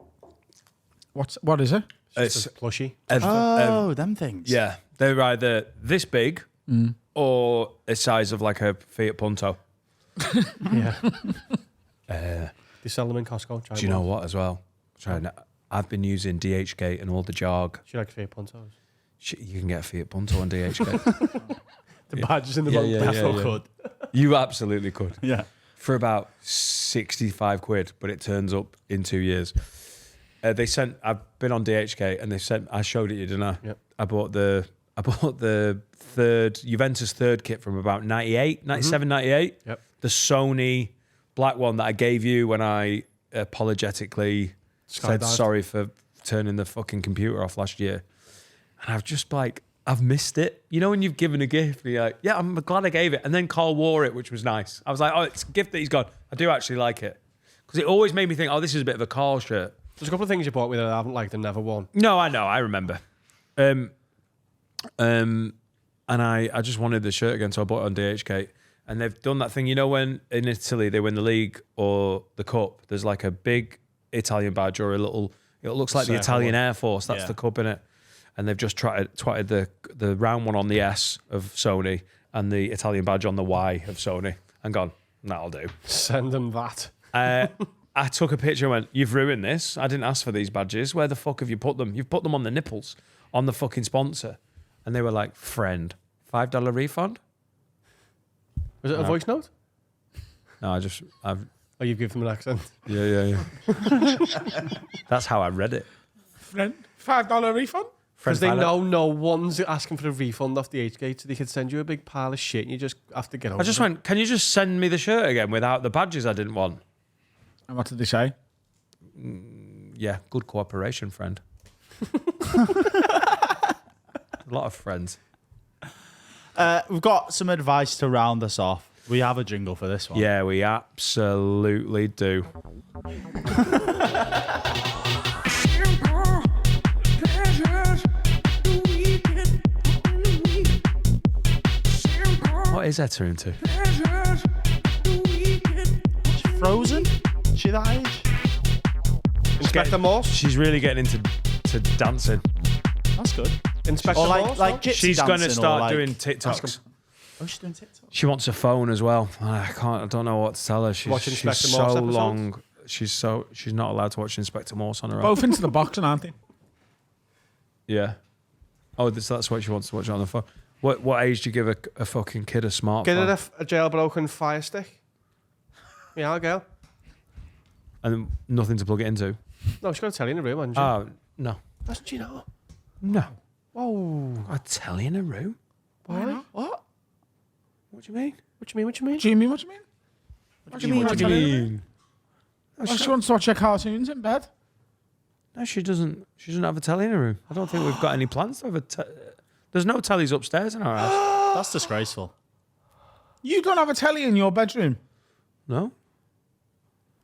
S2: What is it?
S3: It's a plushie.
S4: Oh, them things.
S1: Yeah. They're either this big or the size of like a Fiat Punto.
S3: Yeah. They sell them in Costco.
S1: Do you know what as well? I've been using DHgate and all the jarg.
S3: She likes Fiat Puntos.
S1: You can get a Fiat Punto on DHgate.
S3: The badges in the
S1: Yeah,
S3: boat.
S1: yeah,
S3: That's
S1: yeah,
S3: what
S1: yeah.
S3: could.
S1: You absolutely could.
S4: Yeah.
S1: For about 65 quid, but it turns up in 2 years. I've been on DHgate and I showed it you, didn't I?
S3: Yep.
S1: I bought the third Juventus third kit from about 98, 97, 98.
S3: Yep.
S1: The Sony black one that I gave you when I apologetically said
S3: Skydived.
S1: sorry for turning the fucking computer off last year. And I've missed it. You know when you've given a gift and you're like, yeah, I'm glad I gave it. And then Carl wore it, which was nice. I was like, oh, it's a gift that he's got. I do actually like it. Because it always made me think, oh, this is a bit of a Carl shirt.
S3: There's a couple of things you bought with it I haven't liked and never worn.
S1: No, I know. I remember. And I just wanted the shirt again, so I bought it on DHgate. And they've done that thing, when in Italy they win the league or the cup, there's like a big Italian badge or it looks like the
S3: Circle
S1: Italian
S3: one.
S1: Air Force. That's
S4: Yeah.
S1: the cup in it. And they've just twatted the round one on the S of Sony and the Italian badge on the Y of Sony and gone, that'll do.
S3: Send them that.
S1: I took a picture and went, you've ruined this. I didn't ask for these badges. Where the fuck have you put them? You've put them on the nipples, on the fucking sponsor. And they were like, friend, $5 refund?
S3: Was it a voice note?
S1: No, I've
S3: Oh, you give them an accent.
S1: yeah. That's how I read it.
S2: Friend, $5 refund?
S3: Because they
S1: Friend,
S3: know no one's asking for a refund off the HGate, so they could send you a big pile of shit and you just have to get over
S1: I just
S3: it.
S1: went, can you just send me the shirt again without the badges I didn't want?
S2: And what did they say?
S1: Yeah, good cooperation, friend. A lot of friends.
S4: We've got some advice to round us off. We have a jingle for this one.
S1: Yeah, we absolutely do. What is Etta into?
S4: Frozen? Is she that age?
S3: Inspector Morse?
S1: She's really getting into dancing.
S4: That's good.
S3: Inspector
S4: Or
S3: Morse?
S4: like gypsy
S1: She's going to
S4: dancing or
S1: start
S4: like-
S1: doing TikToks.
S4: Oh, she's doing TikTok.
S1: She wants a phone as well. I don't know what to tell her. She's
S3: Watch Inspector
S1: so
S3: Morse episodes?
S1: long. She's not allowed to watch Inspector Morse on her own.
S2: Both into the boxing, aren't they?
S1: Yeah. Oh, that's what she wants to watch on the phone. What age do you give a fucking kid a smartphone?
S3: Get it a jailbroken fire stick. Yeah, girl.
S1: And nothing to plug it into.
S3: No, she's got to tell you in the room, hasn't she?
S1: Oh, no.
S3: Doesn't she know?
S1: No.
S3: Whoa.
S1: I tell you in a room?
S3: Why? What?
S1: What do you mean?
S3: What do you mean? What do you mean?
S2: Do you mean what do you mean?
S1: What do you mean? What do you mean?
S2: Well, she wants to watch her cartoons in bed.
S1: No, she doesn't. She doesn't have a telly in her room. I don't think we've got any plans to have a There's no tellies upstairs in our house.
S4: That's disgraceful.
S2: You don't have a telly in your bedroom.
S1: No?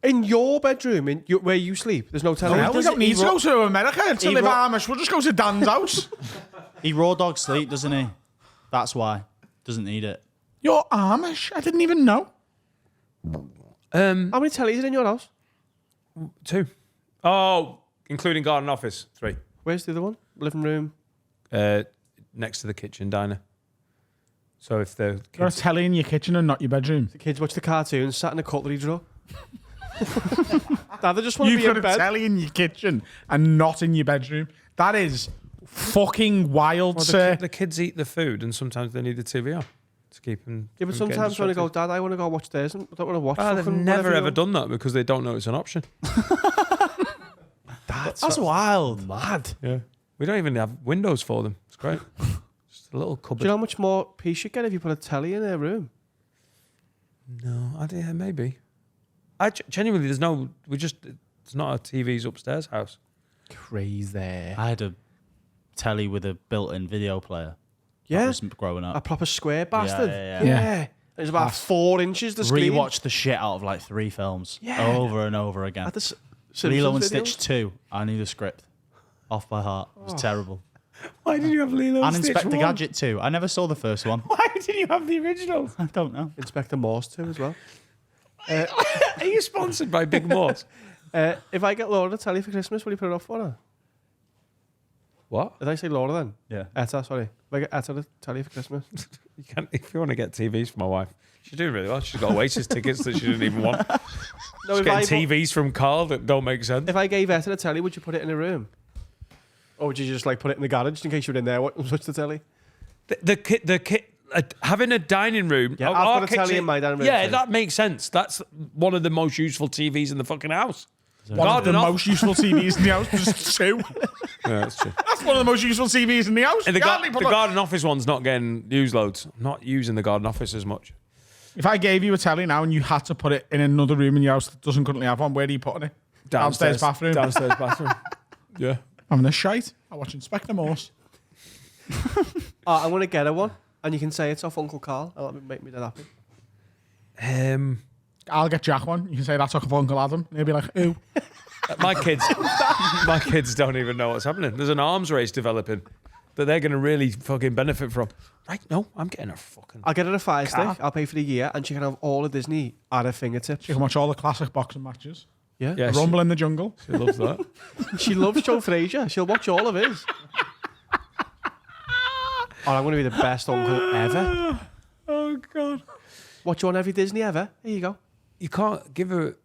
S3: In your bedroom, where you sleep, there's no telly.
S2: No, we don't need to go to America to
S4: he
S2: live
S4: ro-
S2: Amish. We'll just go to Dan's house.
S4: He raw dog sleep, doesn't he? That's why. Doesn't need it.
S2: You're Amish? I didn't even know.
S3: How many tellies are in your house?
S1: 2. Oh, including garden office, 3.
S3: Where's the other one? Living room.
S1: Next to the kitchen diner. So if the
S2: You're a
S1: kids,
S2: telly in your kitchen and not your bedroom.
S3: The kids watch the cartoons, sat in a cutlery drawer. Dad, they just want to
S2: You've
S3: be
S2: got
S3: in
S2: a
S3: bed.
S2: telly in your kitchen and not in your bedroom. That is fucking wild,
S1: well,
S2: sir.
S1: the kids eat the food, and sometimes they need the TV on to keep them.
S3: Yeah, but sometimes when I go, Dad, I want to go watch theirs. And I don't want to watch.
S1: They've
S3: fucking
S1: never
S3: whatever
S1: ever
S3: you-
S1: done that because they don't know it's an option.
S4: That's wild.
S3: Mad.
S1: Yeah, we don't even have windows for them. It's great. Just a little
S3: Do
S1: cupboard.
S3: you know how much more peace you get if you put a telly in their room?
S1: No, yeah, maybe. Genuinely, there's not a TV's upstairs house.
S3: Crazy.
S4: I had a telly with a built-in video player.
S3: Yeah.
S4: That was growing up.
S3: A proper square bastard.
S4: yeah.
S2: Yeah.
S3: It was about 4 inches the screen.
S4: Rewatched the shit out of like 3 films
S3: Yeah.
S4: over and over again.
S3: At the
S4: Lilo and
S3: Simpsons
S4: Stitch
S3: videos.
S4: 2. I knew the script off by heart. It was terrible.
S1: Why did you have Lilo
S4: And Inspector Gadget 2. I never saw the first one.
S1: Why did you have the originals?
S4: I don't know.
S3: Inspector Morse too as well.
S1: Are you sponsored by Big Morse?
S3: If I get Laura a telly for Christmas, will you put it up for her?
S1: What?
S3: Did I say Laura then?
S4: Yeah.
S3: Etta, sorry. If I get Etta a telly for Christmas.
S1: You can't, if you want to get TVs for my wife, she's doing really well. She's got Oasis tickets that she didn't even want.
S3: No,
S1: She's
S3: if
S1: getting TVs from Carl that don't make sense.
S3: If I gave Etta a telly, would you put it in a room? Or would you just like put it in the garage in case you were in there watching the telly?
S1: The kit. Having a dining room.
S3: Yeah,
S1: our
S3: I've got a
S1: kitchen-
S3: telly in my dining room
S1: Yeah,
S3: too.
S1: that makes sense. That's one of the most useful TVs in the fucking house.
S2: One of the most useful TVs in the house. Just 2.
S1: Yeah, that's true.
S2: That's one of the most useful TVs in the house.
S1: And the,
S2: You hardly put a-
S1: garden office one's not getting used loads. I'm not using the garden office as much.
S2: If I gave you a telly now and you had to put it in another room in your house that doesn't currently have one, where are you putting it? Downstairs bathroom.
S1: Downstairs bathroom. Yeah.
S2: Having a shite. I watch Inspector Morse.
S3: I'm going to get her one. And you can say it's off Uncle Carl. That'll make me dead happy.
S2: I'll get Jack one. You can say that's off Uncle Adam. And he'll be like, ooh.
S1: My kids don't even know what's happening. There's an arms race developing that they're going to really fucking benefit from. Right? No, I'm getting a fucking.
S3: I'll get her a Fire
S1: Car.
S3: Stick. I'll pay for the year. And she can have all of Disney at her fingertips.
S2: You can watch all the classic boxing matches.
S3: Yeah.
S1: Yeah,
S2: Rumble in the Jungle.
S1: she loves that.
S3: She loves Joe Frazier. She'll watch all of his. Oh, I'm going to be the best uncle ever.
S1: Oh God.
S3: Watch on every Disney ever. Here you go.
S1: You can't give her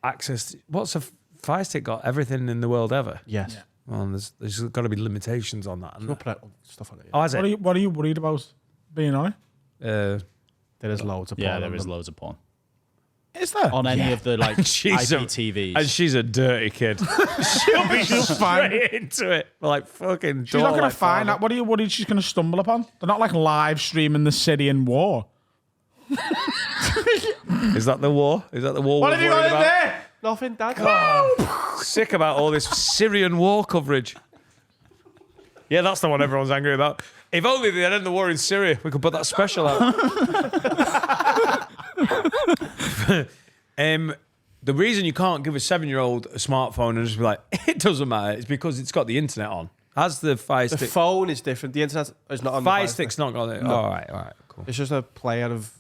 S1: access. What's a Fire Stick got? Everything in the world ever.
S3: Yes.
S1: Well, there's got to be limitations on that.
S3: We'll put stuff on it.
S1: Oh, is it?
S2: What are you worried about being on it?
S3: There is loads of porn
S4: Yeah,
S3: on
S4: there is
S3: them.
S4: loads of porn.
S2: Is there?
S4: On any of the like
S1: She's a-
S4: IPTVs.
S1: And she's a dirty kid. She'll be straight into it. Like fucking.
S2: She's not going to find that. What are you worried she's going to stumble upon? They're not like live streaming the Syrian war.
S1: Is that the war? Is that the war?
S2: What
S1: we're
S2: have you
S1: worried
S2: got in
S1: about?
S2: there?
S3: Nothing, Dad.
S1: Sick about all this Syrian war coverage. Yeah, that's the one everyone's angry about. If only they'd end the war in Syria, we could put that special out. The reason you can't give a 7-year-old a smartphone and just be like, it doesn't matter, is because it's got the internet on. As the Fire
S3: The
S1: Stick.
S3: phone is different. The internet is not on
S1: Fire
S3: the
S1: Stick's not got it. All right, cool.
S3: It's just a player of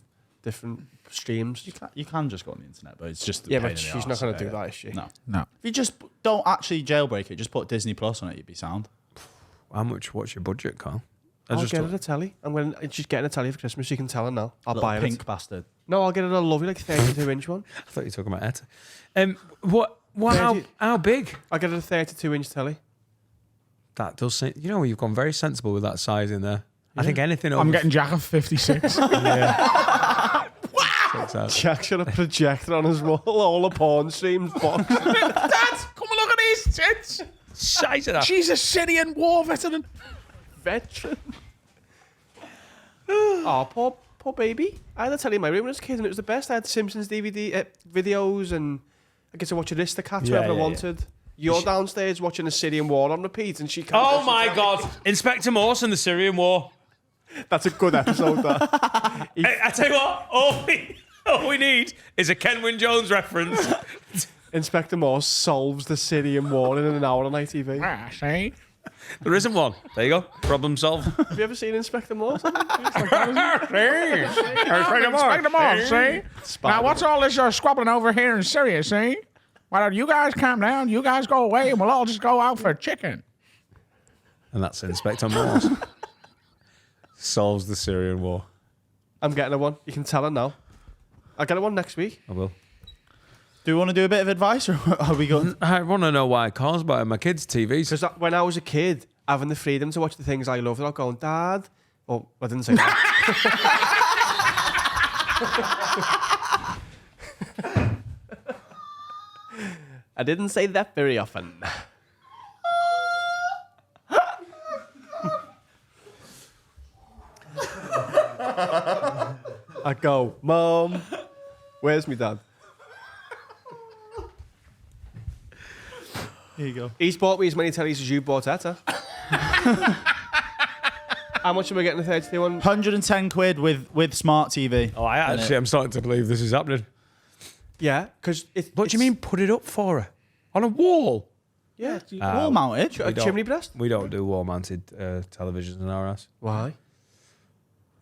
S3: different streams.
S4: You can just go on the internet, but it's just a
S3: Yeah,
S4: pain
S3: but
S4: in the
S3: she's not
S4: arse.
S3: going to do that, is she?
S4: No.
S2: No.
S4: If you just don't actually jailbreak it, just put Disney Plus on it, you'd be sound.
S1: What's your budget, Carl?
S3: I'll get her a telly. She's getting a telly for Christmas. You can tell her now. I'll
S4: Little
S3: buy her
S4: pink
S3: it.
S4: bastard.
S3: No, I'll get her a lovely like 32-inch one.
S1: I thought you were talking about Etta. How big?
S3: I'll get her a 32-inch telly.
S1: That does seem, you've gone very sensible with that size in there. I think anything over
S2: I'm getting Jack of 56.
S1: checks out.
S3: Jack's got a projector on his wall, all the porn streams box.
S2: Dad, come and look at these tits.
S1: Size of that.
S2: She's a Syrian war veteran.
S3: Veteran. Oh, poor baby. I had a telly in my room when I was a kid and it was the best. I had Simpsons DVD videos and I get to watch Aristocats
S1: Yeah,
S3: whenever I
S1: yeah,
S3: wanted. You're downstairs watching a Syrian war on repeat and she can't.
S1: Oh
S3: watch
S1: my
S3: the
S1: God.
S3: telly.
S1: Inspector Morse and the Syrian War.
S3: That's a good episode, that.
S1: I tell you what, all we need is a Ken Wynne Jones reference.
S3: Inspector Morse solves the Syrian war in an hour on ITV.
S2: I say,
S1: There isn't one. There you go. Problem solved.
S3: Have you ever seen Inspector Morse?
S2: Expect them all, see? Now, what's all this squabbling over here in Syria, see? Why don't you guys calm down? You guys go away, and we'll all just go out for chicken.
S1: And that's Inspector Morse. Solves the Syrian war.
S3: I'm getting her one. You can tell her now. I'll get her one next week.
S1: I will.
S4: Do we want to do a bit of advice, or are we going?
S1: I want to know why I can't buy my kids TVs.
S3: Because when I was a kid, having the freedom to watch the things I love without going, Dad. Oh, I didn't say that. I didn't say that very often. I go, Mom, where's me dad?
S4: Here you go.
S3: He's bought me as many tellies as you bought Etta. How much am I getting the 32 one?
S4: 110 quid with smart TV.
S1: Oh, I'm starting to believe this is happening.
S3: Yeah, because
S1: What do you mean put it up for her? On a wall?
S3: Yeah.
S4: Wall mounted.
S3: A chimney breast?
S1: We don't do wall-mounted televisions in our house.
S3: Why?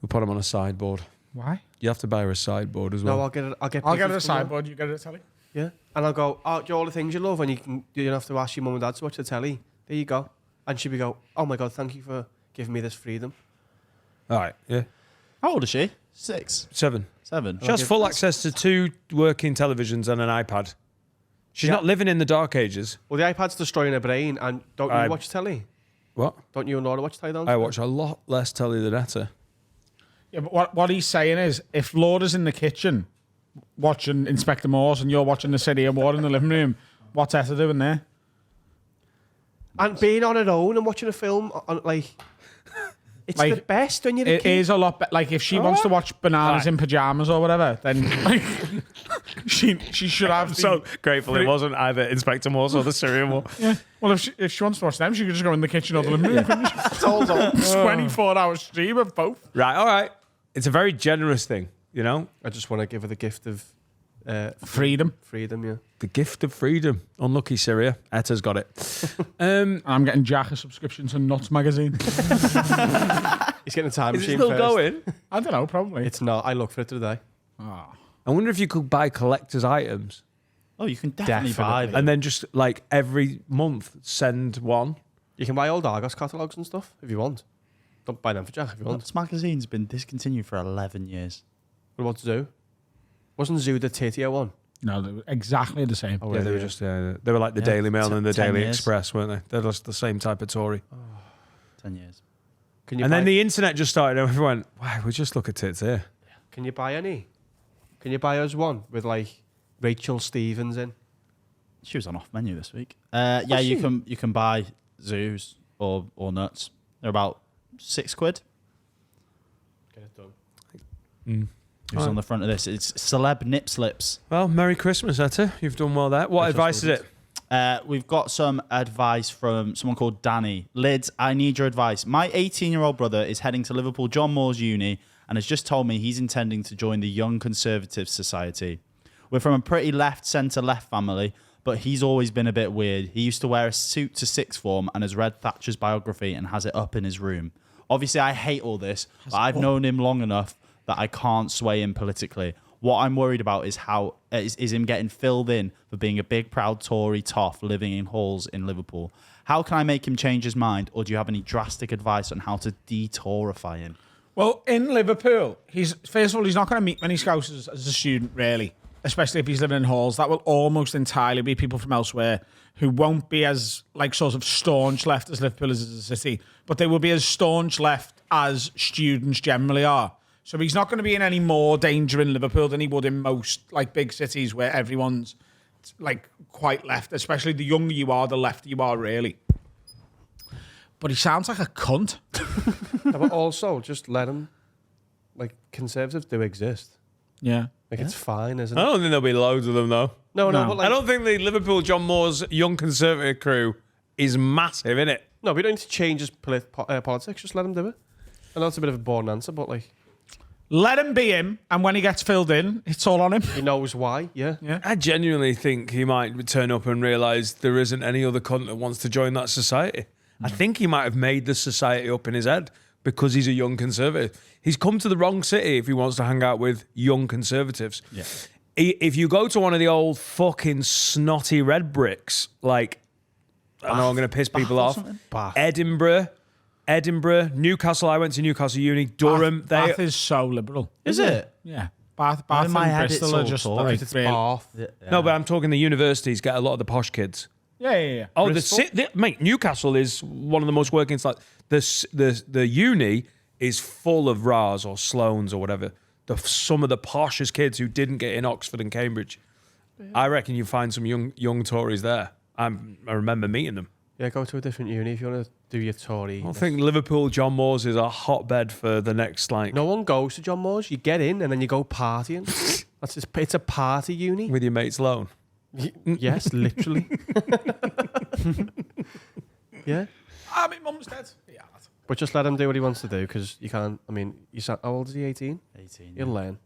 S1: We put them on a sideboard.
S2: Why?
S1: You have to buy her a sideboard as well.
S3: No, I'll get
S2: I'll get
S3: pictures
S2: it a
S3: from her.
S2: sideboard, you get it a telly.
S3: Yeah. And I'll go, oh, do all the things you love and you don't have to ask your mum and dad to watch the telly. There you go. And she'll be go, oh my God, thank you for giving me this freedom.
S1: All right, yeah.
S4: How old is she? 6,
S1: 7.
S4: 7.
S1: She has full access to 2 working televisions and an iPad. She's
S3: Yeah.
S1: not living in the dark ages.
S3: Well, the iPad's destroying her brain and don't you watch telly?
S1: What?
S3: Don't you and Laura watch telly?
S1: I watch a lot less telly than Etta.
S2: Yeah, but what he's saying is, if Laura's in the kitchen watching Inspector Morse and you're watching the City of War in the living room, what's Etta doing there?
S3: And being on her own and watching a film, it's
S2: Like,
S3: the best when you're a
S2: It
S3: kid.
S2: is a lot better. Like, if she wants to watch Bananas in Pyjamas or whatever, then like, she should have.
S1: So grateful it wasn't either Inspector Morse or the Syrian war.
S2: Yeah. Well, if she wants to watch them, she could just go in the kitchen or the living room. couldn't she?
S3: It's all on.
S2: 24-hour stream of both.
S1: Right, all right. It's a very generous thing, you know?
S3: I just want to give her the gift of
S2: Freedom.
S3: freedom, yeah.
S1: The gift of freedom. Unlucky Syria. Etta's got it.
S2: I'm getting Jack a subscription to Nuts magazine.
S3: He's getting a time
S1: Is it
S3: machine
S1: still
S3: first.
S1: going?
S2: I don't know, probably.
S3: It's not. I looked for it today.
S1: I wonder if you could buy collector's items
S4: Oh, you can definitely buy them.
S1: and then just like every month send one.
S3: You can buy old Argos catalogues and stuff if you want. Don't buy them for Jack if you want.
S4: This magazine's been discontinued for 11 years.
S3: What about Zoo? Wasn't Zoo the Titio one?
S2: No, they were exactly the same.
S3: Oh,
S1: Yeah, they were just they were like the
S4: Yeah,
S1: Daily Mail and the
S4: 10
S1: Daily
S4: years.
S1: Express, weren't they? They're just the same type of Tory.
S4: 10 years.
S3: Can you
S1: And
S3: buy,
S1: then the internet just started and everyone went, wow, we just look at tits here.
S3: Can you buy any? Can you buy us one with like Rachel Stevens in?
S4: She was on off menu this week. Yeah, you can buy zoos or nuts. They're about £6.
S3: Get it done.
S4: Who's on the front of this? It's celeb nip slips.
S1: Well, Merry Christmas, Etta. You've done well there. What advice is it?
S4: We've got some advice from someone called Danny. Lids, I need your advice. My 18-year-old brother is heading to Liverpool John Moores Uni and has just told me he's intending to join the Young Conservatives Society. We're from a pretty left, centre-left family, but he's always been a bit weird. He used to wear a suit to sixth form and has read Thatcher's biography and has it up in his room. Obviously, I hate all this, but I've known him long enough that I can't sway him politically. What I'm worried about is is him getting filled in for being a big, proud Tory toff living in halls in Liverpool. How can I make him change his mind, or do you have any drastic advice on how to de-Torify him?
S2: Well, in Liverpool, first of all, he's not going to meet many Scousers as a student, really, especially if he's living in halls. That will almost entirely be people from elsewhere who won't be as, like, sort of staunch left as Liverpool is as a city, but they will be as staunch left as students generally are. So he's not going to be in any more danger in Liverpool than he would in most, like, big cities where everyone's, like, quite left, especially the younger you are, the lefter you are, really. But he sounds like a cunt.
S3: But also, just let him. Like, Conservatives do exist.
S2: Yeah.
S3: Like, it's fine, isn't
S1: I
S3: it?
S1: don't think there'll be loads of them, though.
S3: No,
S2: No.
S3: but like,
S1: I don't think the Liverpool John Moores Young Conservative crew is massive, innit?
S3: no, we don't need to change his politics. Just let him do it. I know it's a bit of a boring answer, but like,
S2: Let him be him, and when he gets filled in, it's all on him.
S3: he knows why. Yeah.
S1: I genuinely think he might turn up and realise there isn't any other cunt that wants to join that society. I think he might have made the society up in his head because he's a young conservative. He's come to the wrong city if he wants to hang out with young conservatives.
S4: Yeah.
S1: If you go to one of the old fucking snotty red bricks, like, I know I'm going to piss people off.
S3: Bath.
S1: Edinburgh, Newcastle. I went to Newcastle Uni. Durham.
S2: Bath is so liberal.
S4: Is it?
S2: Yeah. Bath
S4: in my
S2: and
S4: head,
S2: Bristol
S4: it's
S2: are
S4: all
S2: just
S4: Tory.
S2: like
S3: It's
S2: really-
S3: Bath.
S1: No, but I'm talking the universities get a lot of the posh kids.
S2: Yeah.
S1: Oh, mate, Newcastle is one of the most working. Like the uni is full of Ras or Sloanes or whatever. Some of the poshest kids who didn't get in Oxford and Cambridge. I reckon you find some young Tories there. I remember meeting them.
S3: Yeah, go to a different uni if you want to do your Tory.
S1: I think Liverpool, John Moores is a hotbed for the next, like,
S3: No one goes to John Moore's. You get in and then you go partying. It's a party uni.
S1: with your mate's loan.
S3: Yes, literally. Yeah.
S2: Ah, my mum's dead. Yeah.
S3: But just let him do what he wants to do because you can't. I mean, how old is he? 18?
S4: 18.
S3: He'll learn.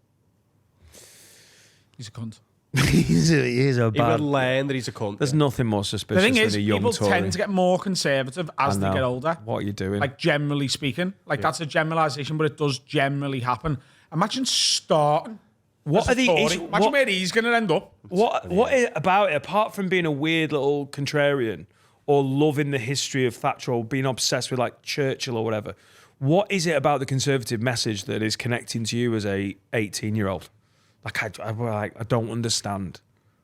S2: He's a cunt.
S1: He's a
S3: He will
S1: bad.
S3: learn that he's a cunt.
S1: There's nothing more
S2: The
S1: suspicious
S2: thing
S1: than
S2: is,
S1: a young
S2: people
S1: Tory.
S2: tend to get more conservative as
S1: I
S2: they
S1: know.
S2: get older.
S1: What are you doing?
S2: Like, generally speaking. Like, that's a generalisation, but it does generally happen. Imagine starting.
S1: what
S2: as a
S1: are the
S2: Tory.
S1: issues?
S2: Imagine where he's going to end up.
S1: What is about it, apart from being a weird little contrarian or loving the history of Thatcher or being obsessed with like Churchill or whatever, what is it about the Conservative message that is connecting to you as a 18-year-old? Like, I don't understand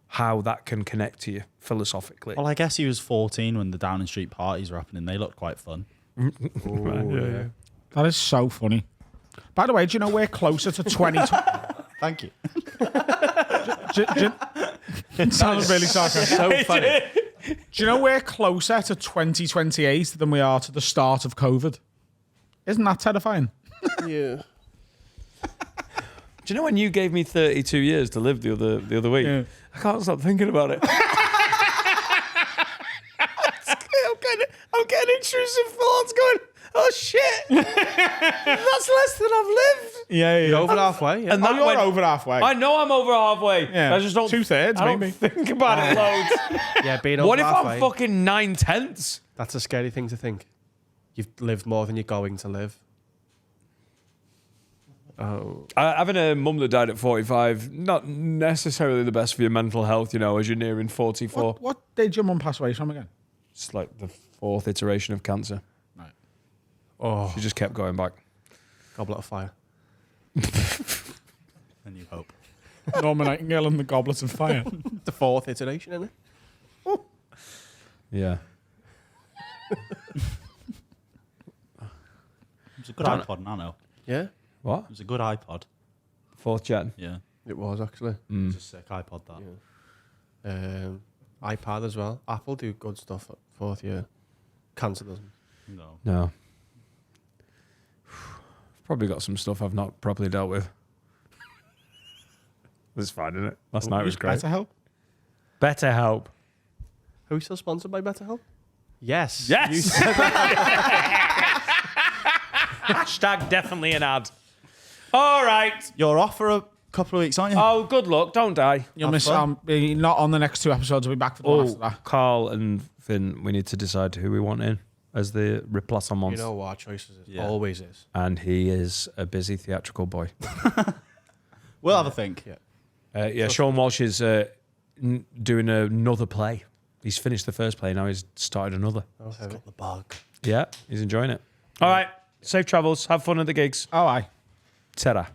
S1: how that can connect to you philosophically.
S4: Well, I guess he was 14 when the Downing Street parties were happening. They looked quite fun.
S2: That is so funny. By the way, do you know we're closer to 20...
S4: Thank you.
S2: It sounds really sarcastic.
S3: so funny.
S2: Do you know we're closer to 2028 than we are to the start of COVID? Isn't that terrifying?
S3: Yeah.
S1: Do you know when you gave me 32 years to live the other week?
S2: Yeah.
S1: I can't stop thinking about it. I'm getting intrusive thoughts going, oh shit, that's less than I've lived.
S2: Yeah.
S3: You're over halfway. Yeah.
S1: And
S2: Oh,
S1: that
S2: you're
S1: went-
S2: over halfway.
S1: I know I'm over halfway.
S2: Yeah.
S1: I just don't.
S2: 2/3
S1: I don't
S2: maybe.
S1: think about it loads.
S3: Yeah, being over
S1: What if
S3: halfway.
S1: I'm fucking 9/10?
S3: That's a scary thing to think. You've lived more than you're going to live. Oh.
S1: Having a mum that died at 45, not necessarily the best for your mental health, you know, as you're nearing 44.
S2: What did your mum pass away from again?
S1: It's like the 4th iteration of cancer.
S2: Right.
S3: Oh.
S1: She just kept going back.
S3: Goblet of fire.
S4: And you hope.
S2: Norman Nightingale and the Goblet of Fire.
S3: The 4th iteration, isn't it?
S1: Yeah.
S4: It was a good iPod, Nano.
S3: Yeah,
S1: What?
S4: It was a good iPod.
S1: 4th gen?
S4: Yeah.
S3: it was actually.
S4: It was a sick iPod, that.
S3: Yeah. iPad as well. Apple do good stuff at 4th year. Cancer doesn't.
S4: No.
S1: No. Probably got some stuff I've not properly dealt with. It's fine, isn't it? Last night was great.
S2: BetterHelp?
S1: BetterHelp.
S3: Are we still sponsored by BetterHelp? Yes.
S1: Yes.
S3: You said
S1: Hashtag definitely an ad. All right.
S4: You're off for a couple of weeks, aren't you?
S1: Oh, good luck. Don't die.
S2: You'll
S4: Have
S2: miss.
S4: fun.
S2: Be not on the next 2 episodes. I'll be back for the one after that.
S1: Carl and Finn, we need to decide who we want in as the replacements.
S3: you know what our choices is.
S4: Yeah.
S3: Always is.
S1: And he is a busy theatrical boy.
S4: We'll have a think.
S3: Yeah.
S1: Sean Walsh is doing another play. He's finished the first play, now he's started another.
S3: Oh, heavy.
S4: Got the bug.
S1: Yeah, he's enjoying it. All right, safe travels. Have fun at the gigs.
S2: Oh, aye.
S1: Ta-ra.